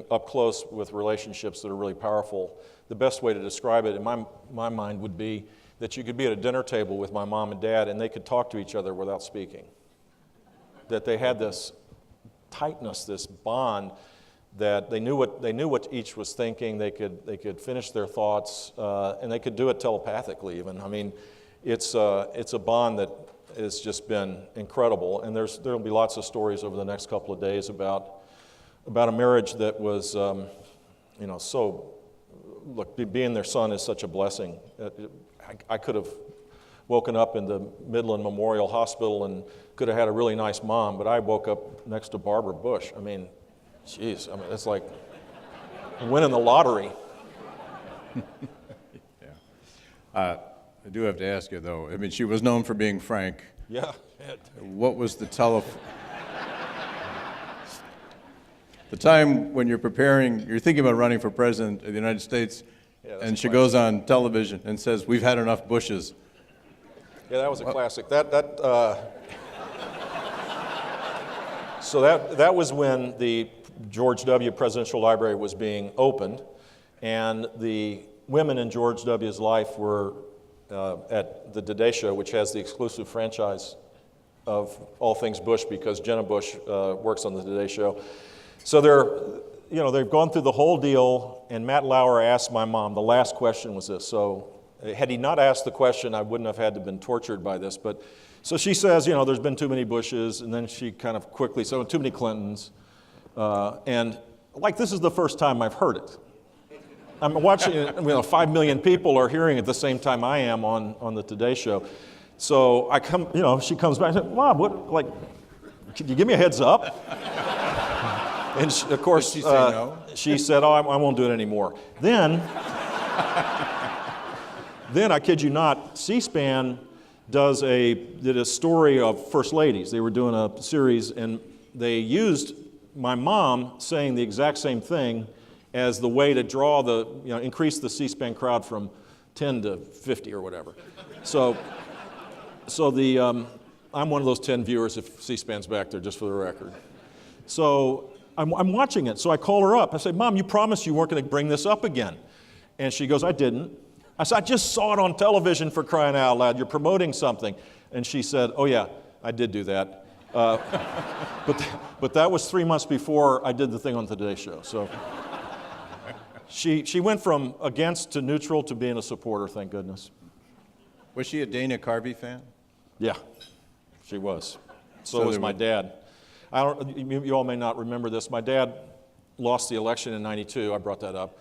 up close with relationships that are really powerful. The best way to describe it in my mind would be that you could be at a dinner table with my mom and dad and they could talk to each other without speaking. That they had this tightness, this bond, that they knew what each was thinking. They could finish their thoughts, and they could do it telepathically even. I mean, it's a bond that has just been incredible, and there'll be lots of stories over the next couple of days about a marriage that was, so, look, being their son is such a blessing. I could have woken up in the Midland Memorial Hospital and could have had a really nice mom, but I woke up next to Barbara Bush. I mean, geez, it's like winning the lottery. Yeah. I do have to ask you, though. I mean, she was known for being frank. Yeah. What was the time when you're thinking about running for president of the United States, and she goes on television and says, "We've had enough Bushes." Yeah, that was a classic. So that was when the George W. Presidential Library was being opened, and the women in George W.'s life were at the Today Show, which has the exclusive franchise of all things Bush because Jenna Bush works on the Today Show. So they've gone through the whole deal, and Matt Lauer asked my mom, the last question was this. So had he not asked the question, I wouldn't have had to been tortured by this. But so she says, there's been too many Bushes, and then she kind of quickly said, too many Clintons. And this is the first time I've heard it. I'm watching it, 5 million people are hearing it at the same time I am on the Today Show. So she comes back and says, "Mom, could you give me a heads up?" And of course, did she say no? She said, "Oh, I won't do it anymore." Then, I kid you not, C-SPAN did a story of First Ladies. They were doing a series, and they used my mom saying the exact same thing as the way to draw increase the C-SPAN crowd from 10 to 50 or whatever. So I'm one of those 10 viewers if C-SPAN's back there, just for the record. So I'm watching it. So I call her up. I say, "Mom, you promised you weren't going to bring this up again." And she goes, "I didn't." I said, "I just saw it on television, for crying out loud. You're promoting something." And she said, "Oh yeah, I did do that." But that was 3 months before I did the thing on the Today Show. So she went from against to neutral to being a supporter, thank goodness. Was she a Dana Carvey fan? Yeah, she was. So was my dad. You all may not remember this. My dad lost the election in '92. I brought that up.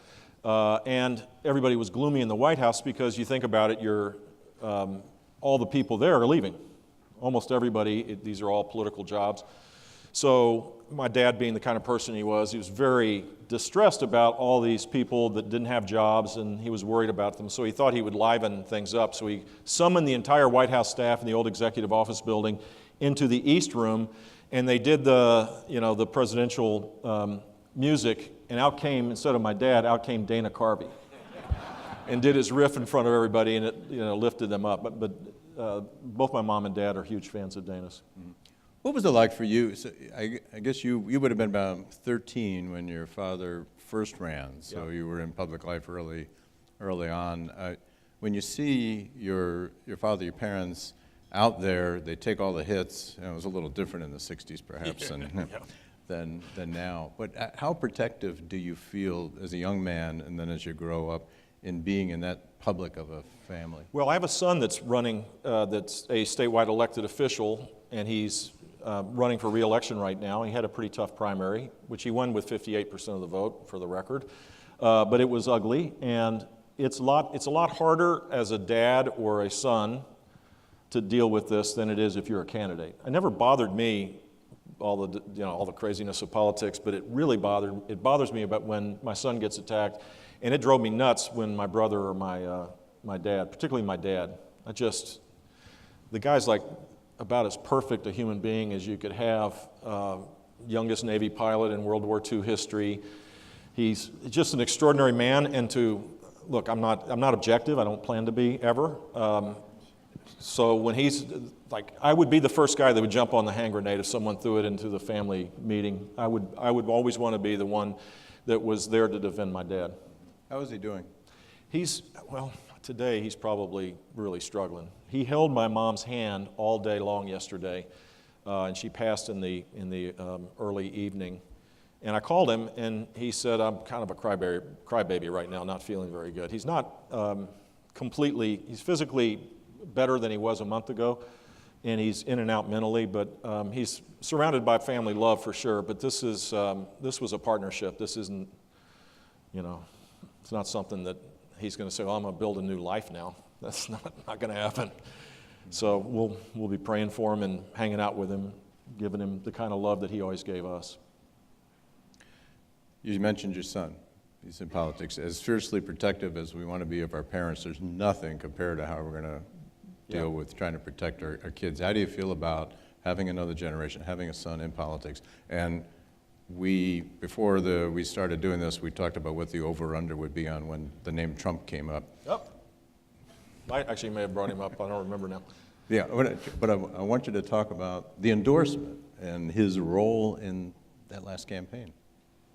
And everybody was gloomy in the White House because you think about it, all the people there are leaving. Almost everybody, these are all political jobs. So my dad, being the kind of person he was very distressed about all these people that didn't have jobs, and he was worried about them. So he thought he would liven things up. So he summoned the entire White House staff in the old executive office building into the East Room, And they did the presidential music, and out came, instead of my dad, out came Dana Carvey, and did his riff in front of everybody, and it lifted them up. But both my mom and dad are huge fans of Dana's. What was it like for you? So I guess you would have been about 13 when your father first ran, so Yeah. you were in public life early on. When you see your father, your parents out there, they take all the hits. It was a little different in the 60s perhaps than now. But how protective do you feel as a young man and then as you grow up in being in that public of a family? Well, I have a son that's running, that's a statewide elected official, and he's running for re-election right now. He had a pretty tough primary, which he won with 58% of the vote, for the record. But it was ugly, and it's a lot harder as a dad or a son to deal with this than it is if you're a candidate. It never bothered me, all the craziness of politics, but it bothers me about when my son gets attacked, and it drove me nuts when my brother or my dad, particularly my dad, the guy's like about as perfect a human being as you could have, youngest Navy pilot in World War II history. He's just an extraordinary man, and look, I'm not objective, I don't plan to be ever. So when he's like, I would be the first guy that would jump on the hand grenade if someone threw it into the family meeting. I would always want to be the one that was there to defend my dad. How is he doing? Today he's probably really struggling. He held my mom's hand all day long yesterday, and she passed in the early evening. And I called him, and he said, I'm kind of a crybaby right now, not feeling very good. He's not he's physically better than he was a month ago, and he's in and out mentally, but he's surrounded by family love for sure. But this was a partnership. This isn't, it's not something that he's going to say, well, I'm going to build a new life now. That's not going to happen. So we'll be praying for him and hanging out with him, giving him the kind of love that he always gave us. You mentioned your son. He's in politics. As fiercely protective as we want to be of our parents, there's nothing compared to how we're going to deal with trying to protect our kids. How do you feel about having another generation, having a son in politics? And before we started doing this, we talked about what the over-under would be on when the name Trump came up. Yep. I actually may have brought him up. I don't remember now. Yeah, but I want you to talk about the endorsement and his role in that last campaign.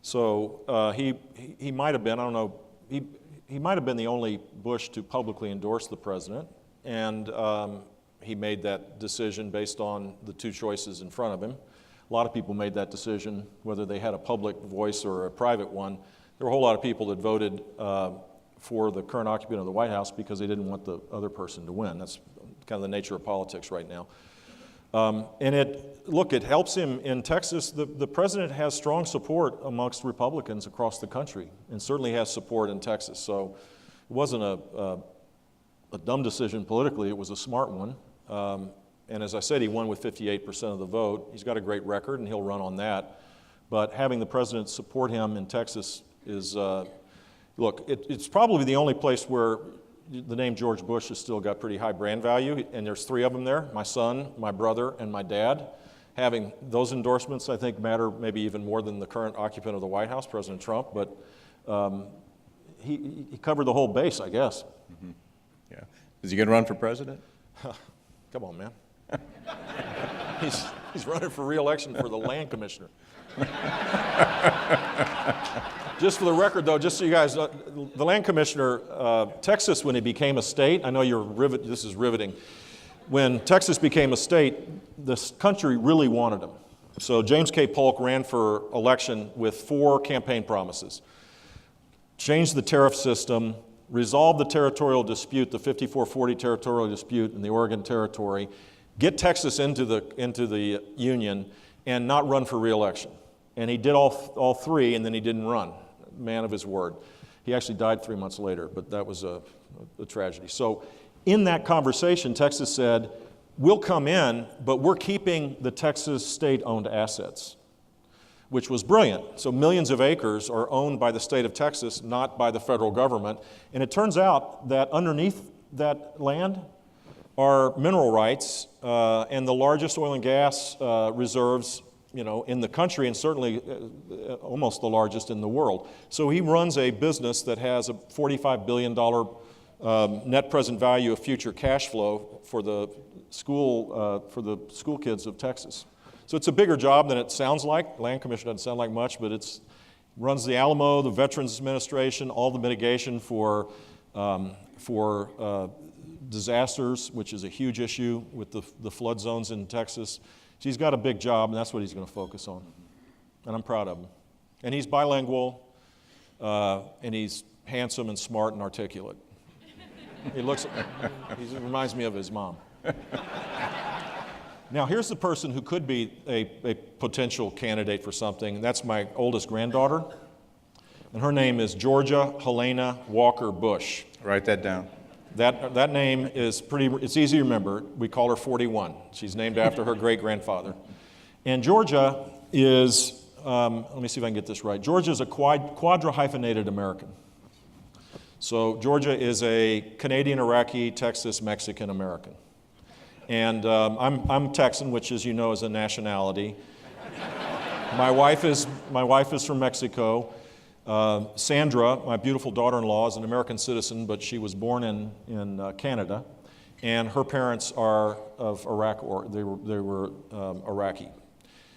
So he might have been, I don't know, he might have been the only Bush to publicly endorse the president, and he made that decision based on the two choices in front of him. A lot of people made that decision, whether they had a public voice or a private one. There were a whole lot of people that voted for the current occupant of the White House because they didn't want the other person to win. That's kind of the nature of politics right now. And it helps him in Texas. The president has strong support amongst Republicans across the country, and certainly has support in Texas. So it wasn't a dumb decision politically, it was a smart one. And as I said, he won with 58% of the vote. He's got a great record, and he'll run on that. But having the president support him in Texas is, it's probably the only place where the name George Bush has still got pretty high brand value, and there's three of them there, my son, my brother, and my dad. Having those endorsements, I think, matter maybe even more than the current occupant of the White House, President Trump, but he covered the whole base, I guess. Mm-hmm. Yeah. Is he going to run for president? Come on, man. He's running for re-election for the land commissioner. Just for the record, though, just so you guys, the land commissioner, Texas, when it became a state, I know this is riveting. When Texas became a state, this country really wanted him. So James K. Polk ran for election with 4 campaign promises. Change the tariff system, resolve the territorial dispute, the 54-40 territorial dispute in the Oregon Territory, get Texas into the Union, and not run for re-election. And he did all 3, and then he didn't run. Man of his word. He actually died 3 months later, but that was a tragedy. So in that conversation, Texas said, we'll come in, but we're keeping the Texas state-owned assets, which was brilliant. So millions of acres are owned by the state of Texas, not by the federal government. And it turns out that underneath that land, are mineral rights and the largest oil and gas reserves, in the country, and certainly almost the largest in the world. So he runs a business that has a $45 billion net present value of future cash flow for the school kids of Texas. So it's a bigger job than it sounds like. Land Commission doesn't sound like much, but it's runs the Alamo, the Veterans Administration, all the mitigation for disasters, which is a huge issue with the flood zones in Texas. He's got a big job, and that's what he's going to focus on. And I'm proud of him. And he's bilingual, and he's handsome and smart and articulate. He reminds me of his mom. Now, here's the person who could be a potential candidate for something. That's my oldest granddaughter. And her name is Georgia Helena Walker Bush. Write that down. That name is it's easy to remember. We call her 41. She's named after her great-grandfather. And Georgia is, let me see if I can get this right. Georgia is a quadra-hyphenated American. So Georgia is a Canadian, Iraqi, Texas, Mexican American. And I'm Texan, which, as you know, is a nationality. My wife is from Mexico. Sandra, my beautiful daughter-in-law, is an American citizen, but she was born in Canada, and her parents are of Iraq, or they were Iraqi.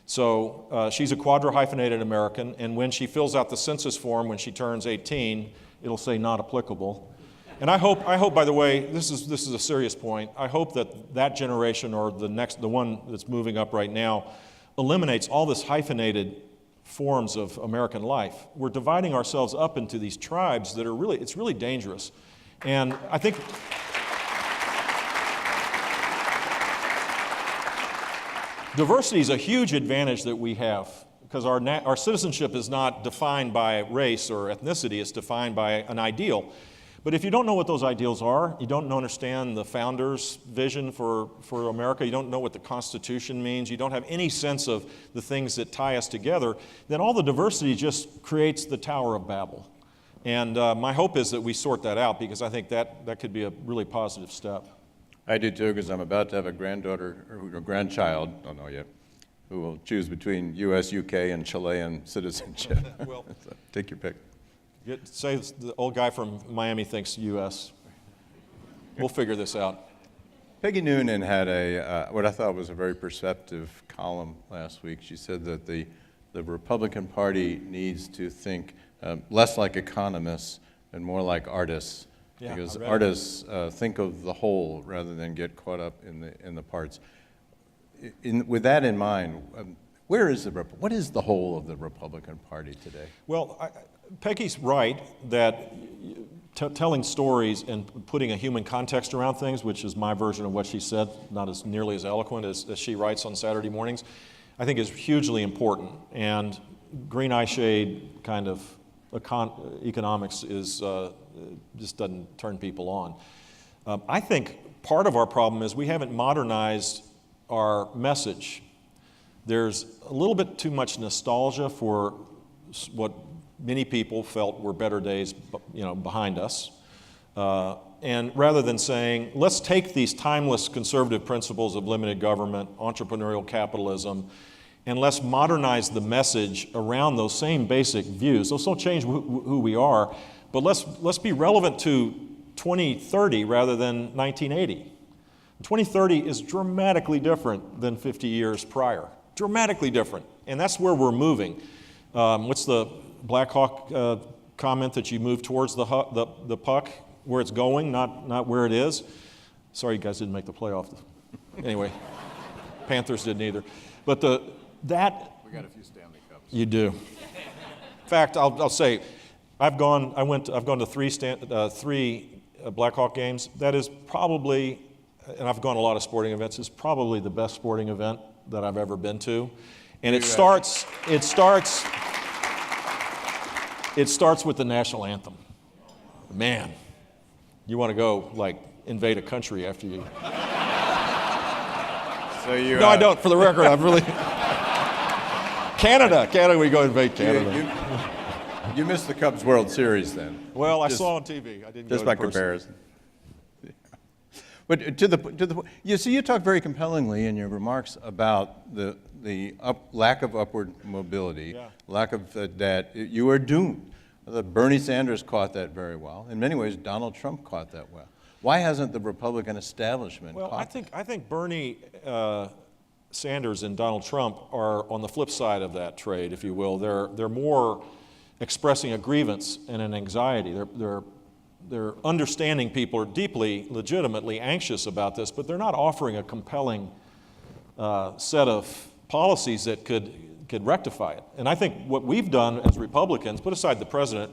So she's a quadra-hyphenated American, and when she fills out the census form when she turns 18, it'll say not applicable. And I hope, by the way, this is a serious point. I hope that generation, or the one that's moving up right now, eliminates all this hyphenated forms of American life. We're dividing ourselves up into these tribes that are it's really dangerous. And I think diversity is a huge advantage that we have, because our citizenship is not defined by race or ethnicity, it's defined by an ideal. But if you don't know what those ideals are, you don't understand the founders' vision for America, you don't know what the Constitution means, you don't have any sense of the things that tie us together, then all the diversity just creates the Tower of Babel. And my hope is that we sort that out, because I think that could be a really positive step. I do too, because I'm about to have a granddaughter, or a grandchild, don't know yet, who will choose between U.S., U.K., and Chilean citizenship. Well, so take your pick. Say the old guy from Miami thinks U.S. We'll figure this out. Peggy Noonan had what I thought was a very perceptive column last week. She said that the Republican Party needs to think less like economists and more like artists, because artists think of the whole rather than get caught up in the parts. With that in mind, what is the whole of the Republican Party today? Well, Peggy's right that telling stories and putting a human context around things, which is my version of what she said, not as nearly as eloquent as she writes on Saturday mornings, I think is hugely important. And green eye shade kind of economics just doesn't turn people on. I think part of our problem is we haven't modernized our message. There's a little bit too much nostalgia for what many people felt were better days, behind us. And rather than saying, let's take these timeless conservative principles of limited government, entrepreneurial capitalism, and let's modernize the message around those same basic views. Those don't change who we are, but let's be relevant to 2030 rather than 1980. 2030 is dramatically different than 50 years prior. Dramatically different. And that's where we're moving. What's the Black Hawk comment that you move towards the puck where it's going, not where it is? Sorry you guys didn't make the playoff. Anyway, Panthers didn't either. But we got a few Stanley Cups. You do. In fact, I'll say, I've gone to three Black Hawk games. That is probably, and I've gone to a lot of sporting events, it's probably the best sporting event that I've ever been to. And it starts with the national anthem. Man, you want to go invade a country after you. No, I don't. For the record, I've really. Canada, we go invade Canada. You missed the Cubs World Series then. Well, I saw on TV. I didn't. Just go by in person. comparison. But you see, you talk very compellingly in your remarks about the lack of upward mobility, Yeah. lack of that you are doomed. Bernie Sanders caught that very well. In many ways, Donald Trump caught that well. Why hasn't the Republican establishment Well, caught I think Bernie Sanders and Donald Trump are on the flip side of that trade, if you will. They're more expressing a grievance and an anxiety. They're understanding people are deeply, legitimately anxious about this, but they're not offering a compelling set of policies that could rectify it. And I think what we've done as Republicans, put aside the president,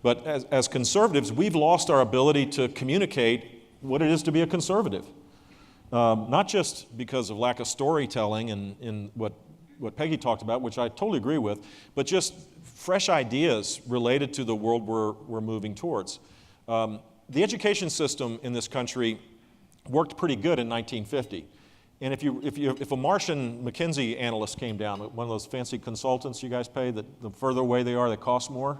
but as conservatives, we've lost our ability to communicate what it is to be a conservative. Not just because of lack of storytelling and what Peggy talked about, which I totally agree with, but just fresh ideas related to the world we're moving towards. The education system in this country worked pretty good in 1950. And if a Martian McKinsey analyst came down, one of those fancy consultants you guys pay, that the further away they are, they cost more.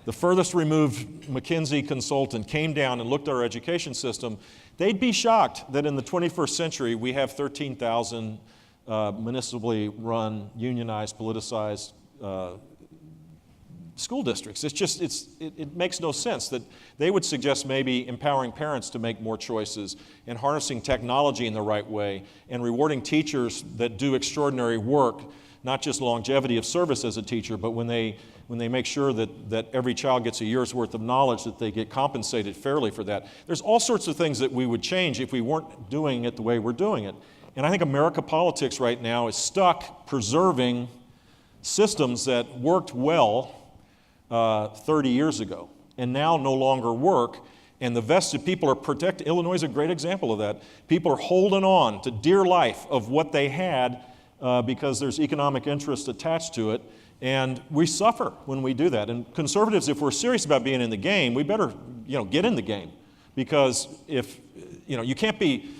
The furthest removed McKinsey consultant came down and looked at our education system, they'd be shocked that in the 21st century we have 13,000 municipally run, unionized, politicized school districts. It makes no sense that they would suggest maybe empowering parents to make more choices and harnessing technology in the right way and rewarding teachers that do extraordinary work, not just longevity of service as a teacher, but when they make sure that every child gets a year's worth of knowledge, that they get compensated fairly for that. There's all sorts of things that we would change if we weren't doing it the way we're doing it. And I think America politics right now is stuck preserving systems that worked well 30 years ago and now no longer work, and the vested people are protected. Illinois is a great example of that. People are holding on to dear life of what they had because there's economic interest attached to it, and we suffer when we do that. And conservatives, if we're serious about being in the game, we better get in the game, because if you can't be,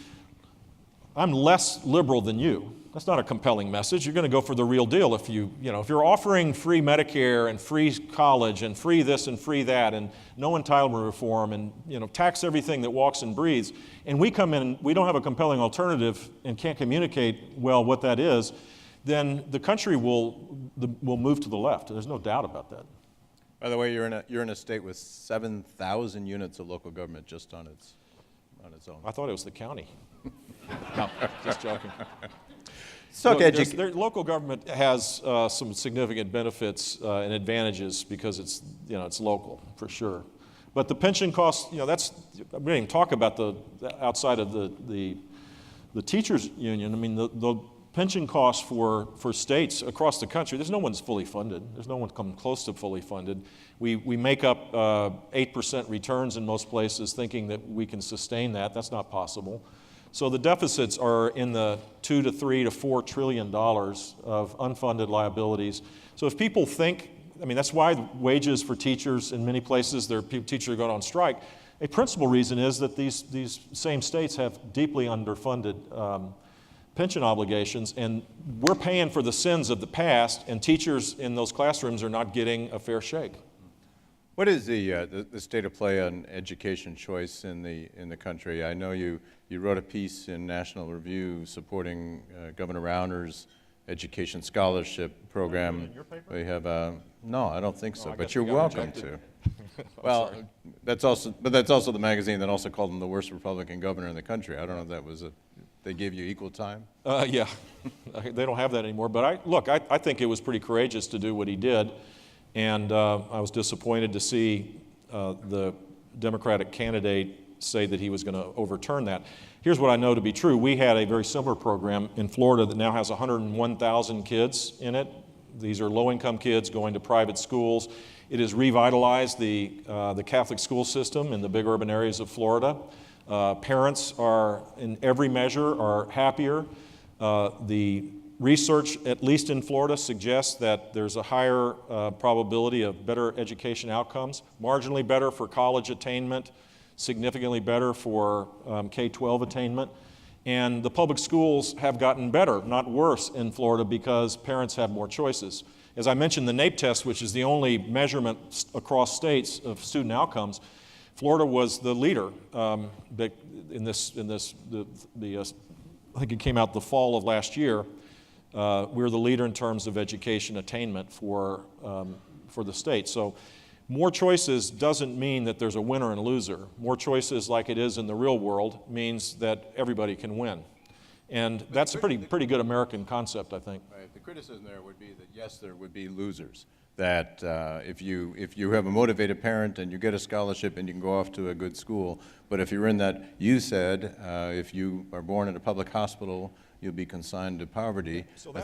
I'm less liberal than you. That's not a compelling message. You're going to go for the real deal if if you're offering free Medicare and free college and free this and free that and no entitlement reform and tax everything that walks and breathes, and we come in and we don't have a compelling alternative and can't communicate well what that is, then the country will move to the left. There's no doubt about that. By the way, you're in a state with 7,000 units of local government just on its own. I thought it was the county. No, just joking. Local government has some significant benefits and advantages because it's local for sure. But the pension costs, we didn't even talk about the outside of the teachers union. I mean, the pension costs for states across the country, there's no one's fully funded. There's no one come close to fully funded. We make up 8% returns in most places thinking that we can sustain that. That's not possible. So the deficits are in the $2 to $3 to $4 trillion of unfunded liabilities. So if people think, that's why wages for teachers in many places, teachers are going on strike. A principal reason is that these same states have deeply underfunded pension obligations, and we're paying for the sins of the past, and teachers in those classrooms are not getting a fair shake. What is the state of play on education choice in the country? I know you wrote a piece in National Review supporting Governor Rauner's education scholarship program. In your paper? We have no, I don't think so, but guess you're we got welcome rejected. to. Well, that's also the magazine that also called him the worst Republican governor in the country. I don't know if that was they gave you equal time. Yeah, they don't have that anymore. But I think it was pretty courageous to do what he did. And I was disappointed to see the Democratic candidate say that he was going to overturn that. Here's what I know to be true. We had a very similar program in Florida that now has 101,000 kids in it. These are low-income kids going to private schools. It has revitalized the Catholic school system in the big urban areas of Florida. Parents are, in every measure, are happier. The research, at least in Florida, suggests that there's a higher probability of better education outcomes, marginally better for college attainment, significantly better for K-12 attainment. And the public schools have gotten better, not worse, in Florida because parents have more choices. As I mentioned, the NAEP test, which is the only measurement across states of student outcomes, Florida was the leader in this. I think it came out the fall of last year. We're the leader in terms of education attainment for the state. So more choices doesn't mean that there's a winner and loser. More choices, like it is in the real world, means that everybody can win. And that's a pretty good American concept, I think. Right. The criticism there would be that, yes, there would be losers. That if you have a motivated parent and you get a scholarship and you can go off to a good school, but if you're in that, you said, if you are born in a public hospital, you'll be consigned to poverty. So I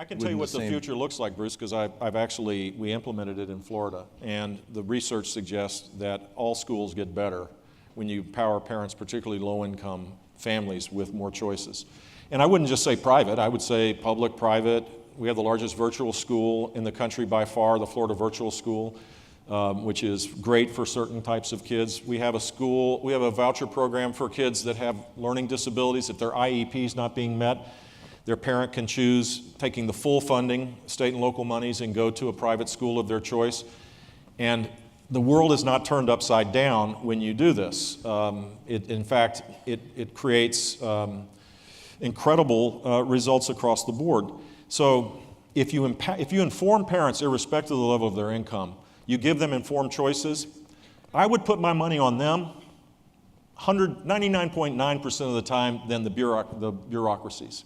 can tell you what the future looks like, Bruce, because we implemented it in Florida, and the research suggests that all schools get better when you empower parents, particularly low-income families, with more choices. And I wouldn't just say private, I would say public, private. We have the largest virtual school in the country by far, the Florida Virtual School, which is great for certain types of kids. We have a voucher program for kids that have learning disabilities. If their IEP is not being met, their parent can choose taking the full funding, state and local monies, and go to a private school of their choice. And the world is not turned upside down when you do this. In fact, it creates incredible results across the board. So if you inform parents, irrespective of the level of their income, you give them informed choices, I would put my money on them 99.9% of the time than the bureaucracies.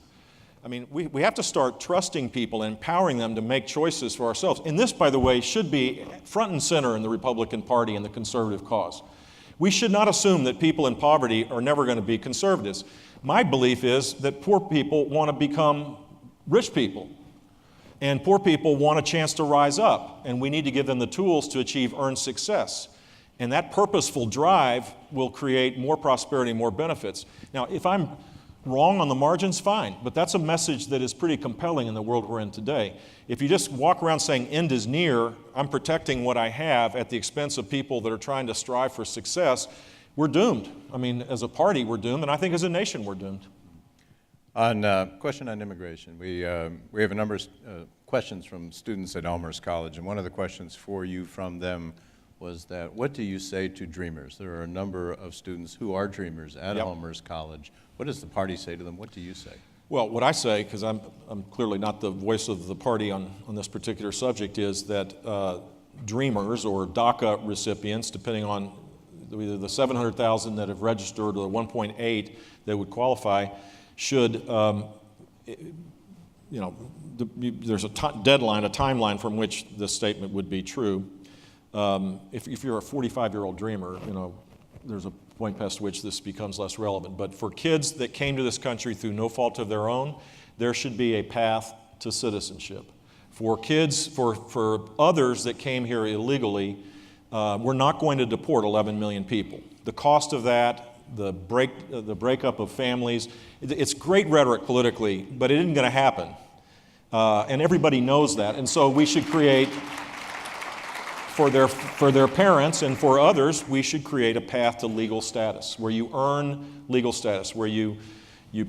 I mean, we have to start trusting people and empowering them to make choices for ourselves. And this, by the way, should be front and center in the Republican Party and the conservative cause. We should not assume that people in poverty are never going to be conservatives. My belief is that poor people want to become rich people. And poor people want a chance to rise up, and we need to give them the tools to achieve earned success. And that purposeful drive will create more prosperity, more benefits. Now, if I'm wrong on the margins, fine, but that's a message that is pretty compelling in the world we're in today. If you just walk around saying end is near, I'm protecting what I have at the expense of people that are trying to strive for success, we're doomed. I mean, as a party, we're doomed, and I think as a nation, we're doomed. On question on immigration, we have a number of questions from students at Elmhurst College, and one of the questions for you from them was that, what do you say to dreamers? There are a number of students who are dreamers at Elmhurst College. What does the party say to them? What do you say? Well, what I say, because I'm clearly not the voice of the party on this particular subject, is that dreamers or DACA recipients, depending on either the 700,000 that have registered or the 1.8 that would qualify, should, there's a deadline, a timeline from which this statement would be true. If you're a 45-year-old dreamer, there's a point past which this becomes less relevant. But for kids that came to this country through no fault of their own, there should be a path to citizenship. For kids, for others that came here illegally, we're not going to deport 11 million people. The cost of that, the breakup of families, it's great rhetoric politically, but it isn't going to happen. And everybody knows that. And so we should create, for their parents and for others, we should create a path to legal status, where you earn legal status, where you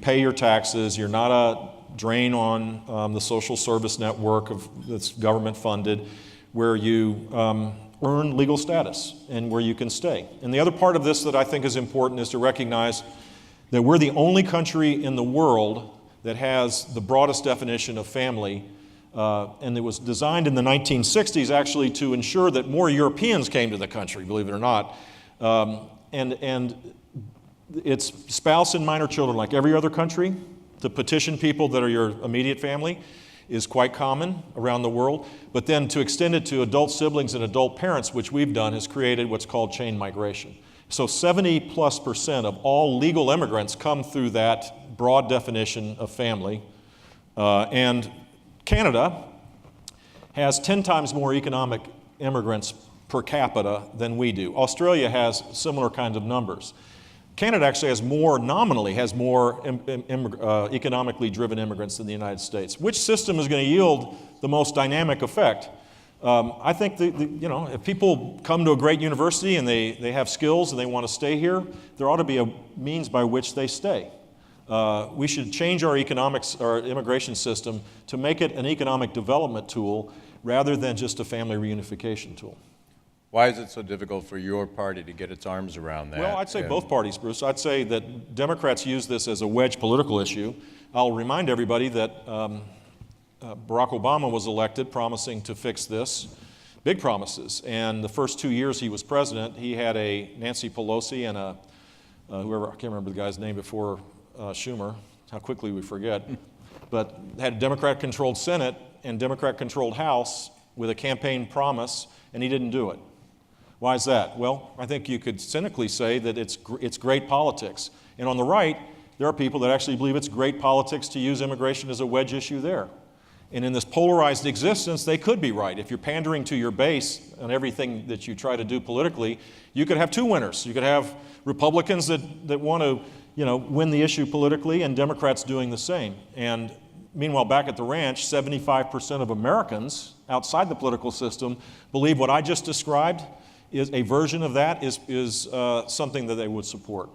pay your taxes, you're not a drain on the social service network that's government funded, where you earn legal status and where you can stay. And the other part of this that I think is important is to recognize that we're the only country in the world that has the broadest definition of family, and it was designed in the 1960s actually to ensure that more Europeans came to the country, believe it or not. And it's spouse and minor children, like every other country. To petition people that are your immediate family is quite common around the world. But then to extend it to adult siblings and adult parents, which we've done, has created what's called chain migration. So 70+% of all legal immigrants come through that broad definition of family. And Canada has 10 times more economic immigrants per capita than we do. Australia has similar kinds of numbers. Canada actually has more, nominally, has more economically driven immigrants than the United States. Which system is going to yield the most dynamic effect? I think if people come to a great university and they have skills and they want to stay here, there ought to be a means by which they stay. We should change our immigration system to make it an economic development tool rather than just a family reunification tool. Why is it so difficult for your party to get its arms around that? Well, I'd say And- both parties, Bruce. I'd say that Democrats use this as a wedge political issue. I'll remind everybody that Barack Obama was elected promising to fix this, big promises. And the first 2 years he was president, he had a Nancy Pelosi and a whoever, I can't remember the guy's name before Schumer, how quickly we forget, but had a Democrat-controlled Senate and Democrat-controlled House with a campaign promise, and he didn't do it. Why is that? Well, I think you could cynically say that it's great politics. And on the right, there are people that actually believe it's great politics to use immigration as a wedge issue there. And in this polarized existence, they could be right. If you're pandering to your base on everything that you try to do politically, you could have two winners. You could have Republicans that want to, win the issue politically, and Democrats doing the same. And meanwhile, back at the ranch, 75% of Americans outside the political system believe what I just described is a version of that is something that they would support.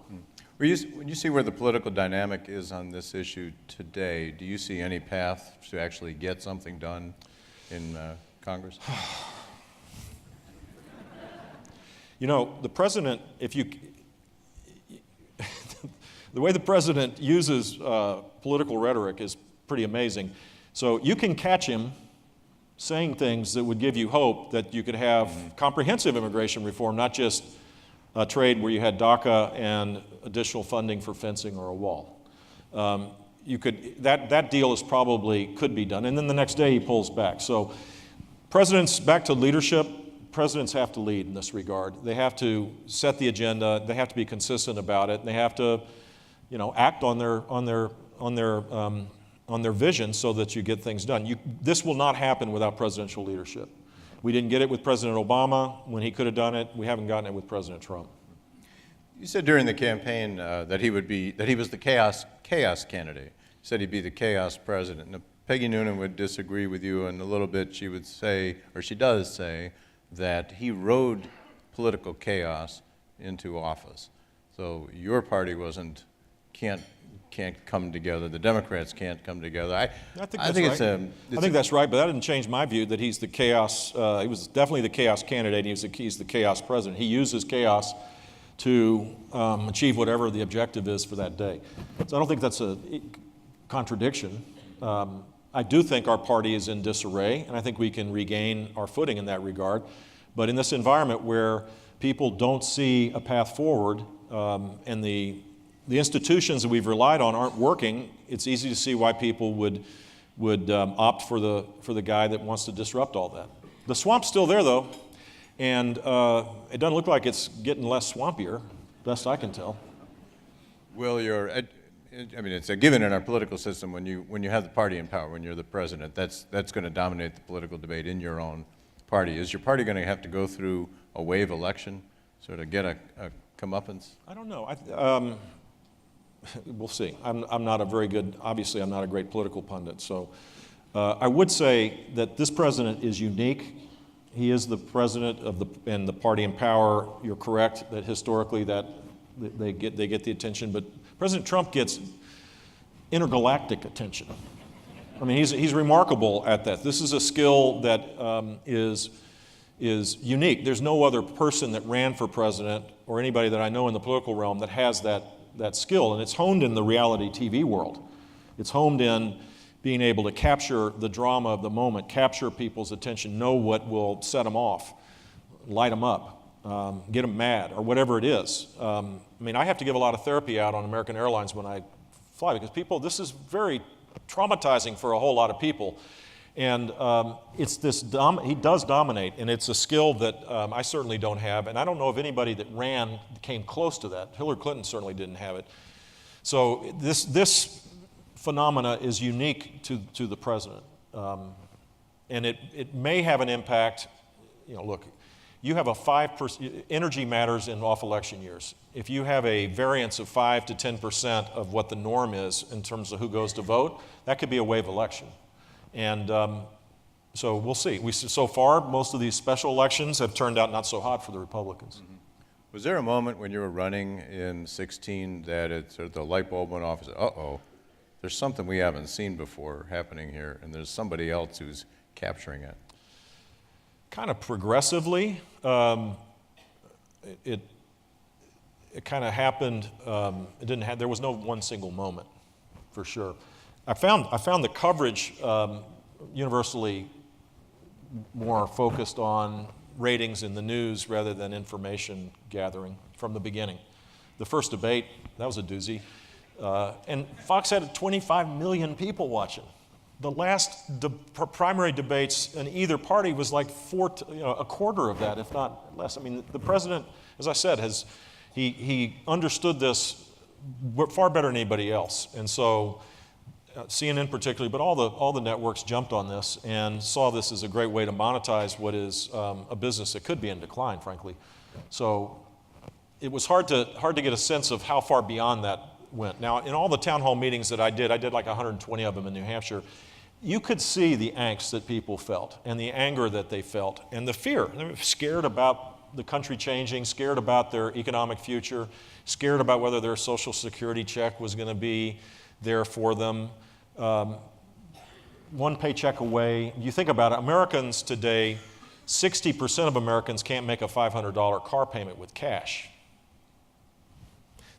When you see where the political dynamic is on this issue today, do you see any path to actually get something done in Congress? The president, the way the president uses political rhetoric is pretty amazing. So you can catch him saying things that would give you hope that you could have comprehensive immigration reform, not just a trade where you had DACA and additional funding for fencing or a wall. That deal could be done, and then the next day he pulls back. So back to leadership, presidents have to lead in this regard. They have to set the agenda, they have to be consistent about it, and they have to act on their vision so that you get things done. This will not happen without presidential leadership. We didn't get it with President Obama when he could have done it. We haven't gotten it with President Trump. You said during the campaign that he was the chaos candidate. You said he'd be the chaos president. Now, Peggy Noonan would disagree with you, and a little bit she would say, or she does say, that he rode political chaos into office. So your party can't come together. The Democrats can't come together. I think that's right, but that didn't change my view that he's the chaos. He was definitely the chaos candidate. He's the chaos president. He uses chaos to achieve whatever the objective is for that day. So I don't think that's a contradiction. I do think our party is in disarray, and I think we can regain our footing in that regard. But in this environment where people don't see a path forward, and the institutions that we've relied on aren't working, it's easy to see why people would opt for the guy that wants to disrupt all that. The swamp's still there, though, and it doesn't look like it's getting less swampier, best I can tell. Well, it's a given in our political system when you have the party in power, when you're the president, that's going to dominate the political debate in your own party. Is your party going to have to go through a wave election, sort of get a comeuppance? I don't know. We'll see. I'm not obviously I'm not a great political pundit, so I would say that this president is unique. He is the president and the party in power. You're correct that historically that they get the attention, but President Trump gets intergalactic attention. I mean, he's remarkable at that. This is a skill that is unique. There's no other person that ran for president or anybody that I know in the political realm that has that skill, and it's honed in the reality TV world. It's honed in being able to capture the drama of the moment, capture people's attention, know what will set them off, light them up, get them mad, or whatever it is. I have to give a lot of therapy out on American Airlines when I fly because this is very traumatizing for a whole lot of people. And he does dominate, and it's a skill that I certainly don't have, and I don't know of anybody that came close to that. Hillary Clinton certainly didn't have it. So this phenomena is unique to the president, and it may have an impact. Look, you have a 5%, energy matters in off-election years. If you have a variance of 5 to 10% of what the norm is in terms of who goes to vote, that could be a wave election. And so we'll see. So far, most of these special elections have turned out not so hot for the Republicans. Mm-hmm. Was there a moment when you were running in 2016 that the light bulb went off and said, uh-oh, there's something we haven't seen before happening here, and there's somebody else who's capturing it? kind of progressively. It kind of happened. It didn't have. There was no one single moment, for sure. I found the coverage universally more focused on ratings in the news rather than information gathering from the beginning. The first debate, that was a doozy. And Fox had 25 million people watching. The last primary debates in either party was like a quarter of that, if not less. I mean, the president, as I said, he understood this far better than anybody else. And so CNN particularly, but all the networks jumped on this and saw this as a great way to monetize what is a business that could be in decline, frankly. So it was hard to get a sense of how far beyond that went. Now, in all the town hall meetings that I did like 120 of them in New Hampshire, you could see the angst that people felt and the anger that they felt and the fear. They were scared about the country changing, scared about their economic future, scared about whether their Social Security check was going to be there for them. One paycheck away. You think about it, Americans today, 60% of Americans can't make a $500 car payment with cash.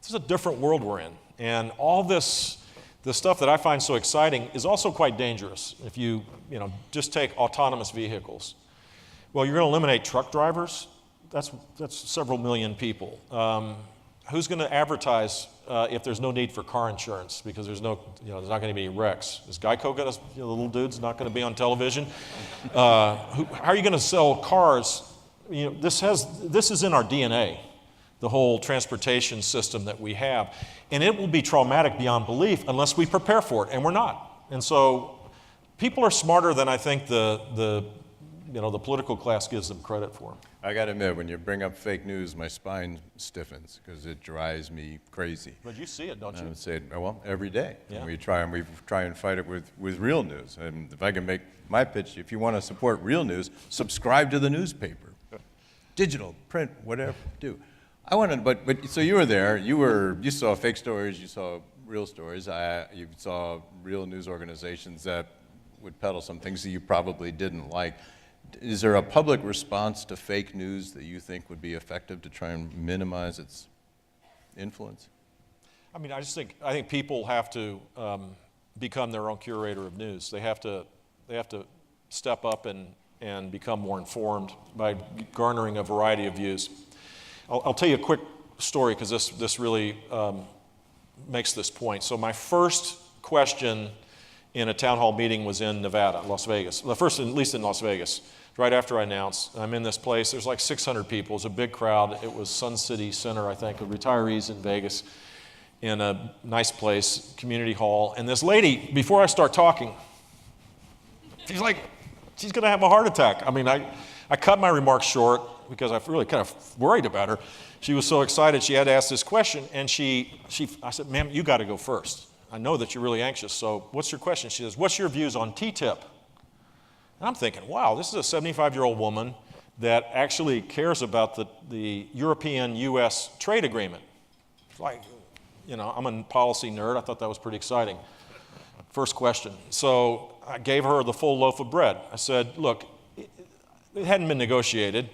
This is a different world we're in. And all this, the stuff that I find so exciting is also quite dangerous. If you just take autonomous vehicles. Well, you're going to eliminate truck drivers. That's several million people. Who's going to advertise if there's no need for car insurance because there's not going to be any wrecks? Is Geico going to, the little dude's not going to be on television? How are you going to sell cars? This is in our DNA, the whole transportation system that we have. And it will be traumatic beyond belief unless we prepare for it, and we're not. And so people are smarter than I think the political class gives them credit for. I got to admit, when you bring up fake news, my spine stiffens because it drives me crazy. But you see it, don't you? I would say, well, every day. Yeah. We try and fight it with real news. And if I can make my pitch, if you want to support real news, subscribe to the newspaper, digital, print, whatever, do. I wanted, but so you were there. You saw fake stories. You saw real stories. You saw real news organizations that would peddle some things that you probably didn't like. Is there a public response to fake news that you think would be effective to try and minimize its influence? I mean, I think people have to become their own curator of news. They have to step up and become more informed by garnering a variety of views. I'll tell you a quick story because this really makes this point. So my first question in a town hall meeting was in Nevada, Las Vegas. The first, at least in Las Vegas. Right after I announced, I'm in this place. There's like 600 people. It was a big crowd. It was Sun City Center, I think, of retirees in Vegas, in a nice place, community hall. And this lady, before I start talking, she's like, she's going to have a heart attack. I mean, I cut my remarks short because I really kind of worried about her. She was so excited she had to ask this question. And I said, ma'am, you got to go first. I know that you're really anxious. So what's your question? She says, what's your views on TTIP? And I'm thinking, wow, this is a 75-year-old woman that actually cares about the European-U.S. trade agreement. It's like, I'm a policy nerd. I thought that was pretty exciting. First question. So I gave her the full loaf of bread. I said, look, it hadn't been negotiated,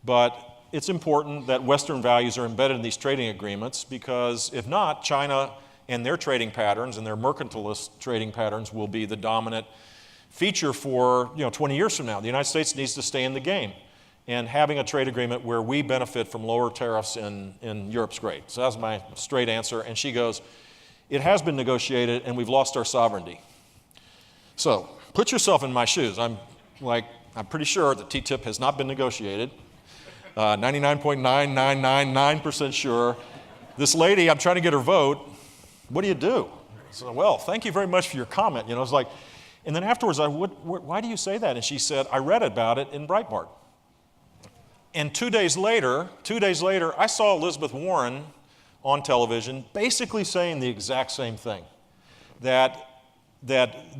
but it's important that Western values are embedded in these trading agreements because if not, China and their trading patterns and their mercantilist trading patterns will be the dominant feature for 20 years from now. The United States needs to stay in the game. And having a trade agreement where we benefit from lower tariffs in Europe's great. So that was my straight answer. And she goes, it has been negotiated and we've lost our sovereignty. So put yourself in my shoes. I'm pretty sure that TTIP has not been negotiated. 99.9999% sure. This lady, I'm trying to get her vote. What do you do? So, well, thank you very much for your comment. It's like, and then afterwards, why do you say that? And she said, I read about it in Breitbart. And 2 days later, I saw Elizabeth Warren on television basically saying the exact same thing, that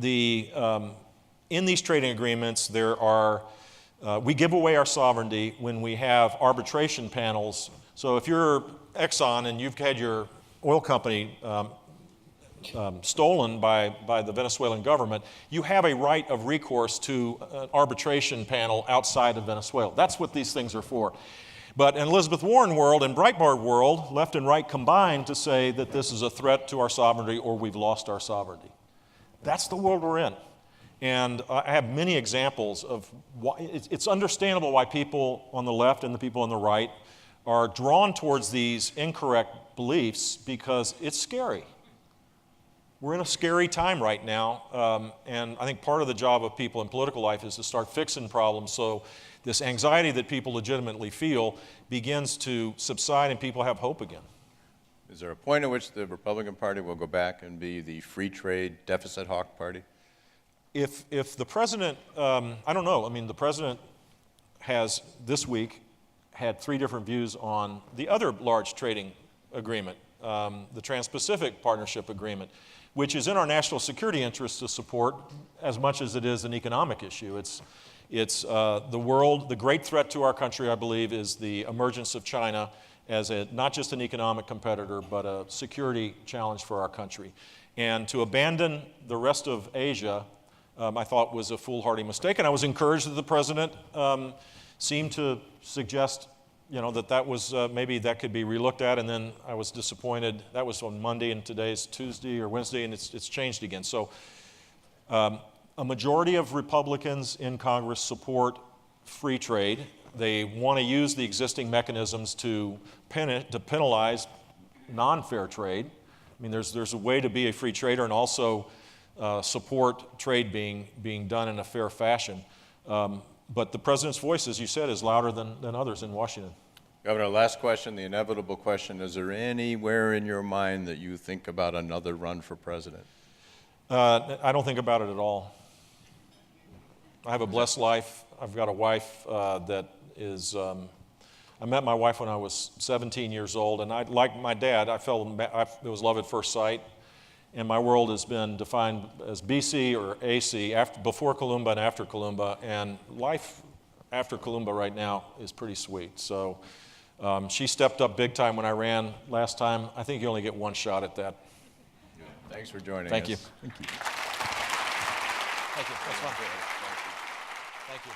in these trading agreements, we give away our sovereignty when we have arbitration panels. So if you're Exxon and you've had your oil company stolen by the Venezuelan government, you have a right of recourse to an arbitration panel outside of Venezuela. That's what these things are for. But in Elizabeth Warren world and Breitbart world, left and right combine to say that this is a threat to our sovereignty or we've lost our sovereignty. That's the world we're in. And I have many examples of why it's understandable why people on the left and the people on the right are drawn towards these incorrect beliefs because it's scary. We're in a scary time right now, and I think part of the job of people in political life is to start fixing problems so this anxiety that people legitimately feel begins to subside and people have hope again. Is there a point at which the Republican Party will go back and be the free trade deficit hawk party? If the president, I don't know, I mean, the president has this week had 3 different views on the other large trading agreement, the Trans-Pacific Partnership Agreement, which is in our national security interest to support as much as it is an economic issue. It's the world, the great threat to our country, I believe, is the emergence of China as not just an economic competitor, but a security challenge for our country. And to abandon the rest of Asia, I thought was a foolhardy mistake. And I was encouraged that the president seemed to suggest, that was maybe that could be relooked at. And then I was disappointed. That was on Monday, and today's Tuesday or Wednesday, and it's changed again. So a majority of Republicans in Congress support free trade. They want to use the existing mechanisms to penalize non-fair trade. I mean, there's a way to be a free trader and also support trade being done in a fair fashion. But the president's voice, as you said, is louder than others in Washington. Governor, last question, the inevitable question. Is there anywhere in your mind that you think about another run for president? I don't think about it at all. I have a blessed life. I've got a wife that is, I met my wife when I was 17 years old, and like my dad, it was love at first sight. And my world has been defined as BC or AC, before Columba and after Columba, and life after Columba right now is pretty sweet. So she stepped up big time when I ran last time. I think you only get one shot at that. Thanks for joining us. Thank you. Thank you. That's fun. Thank you.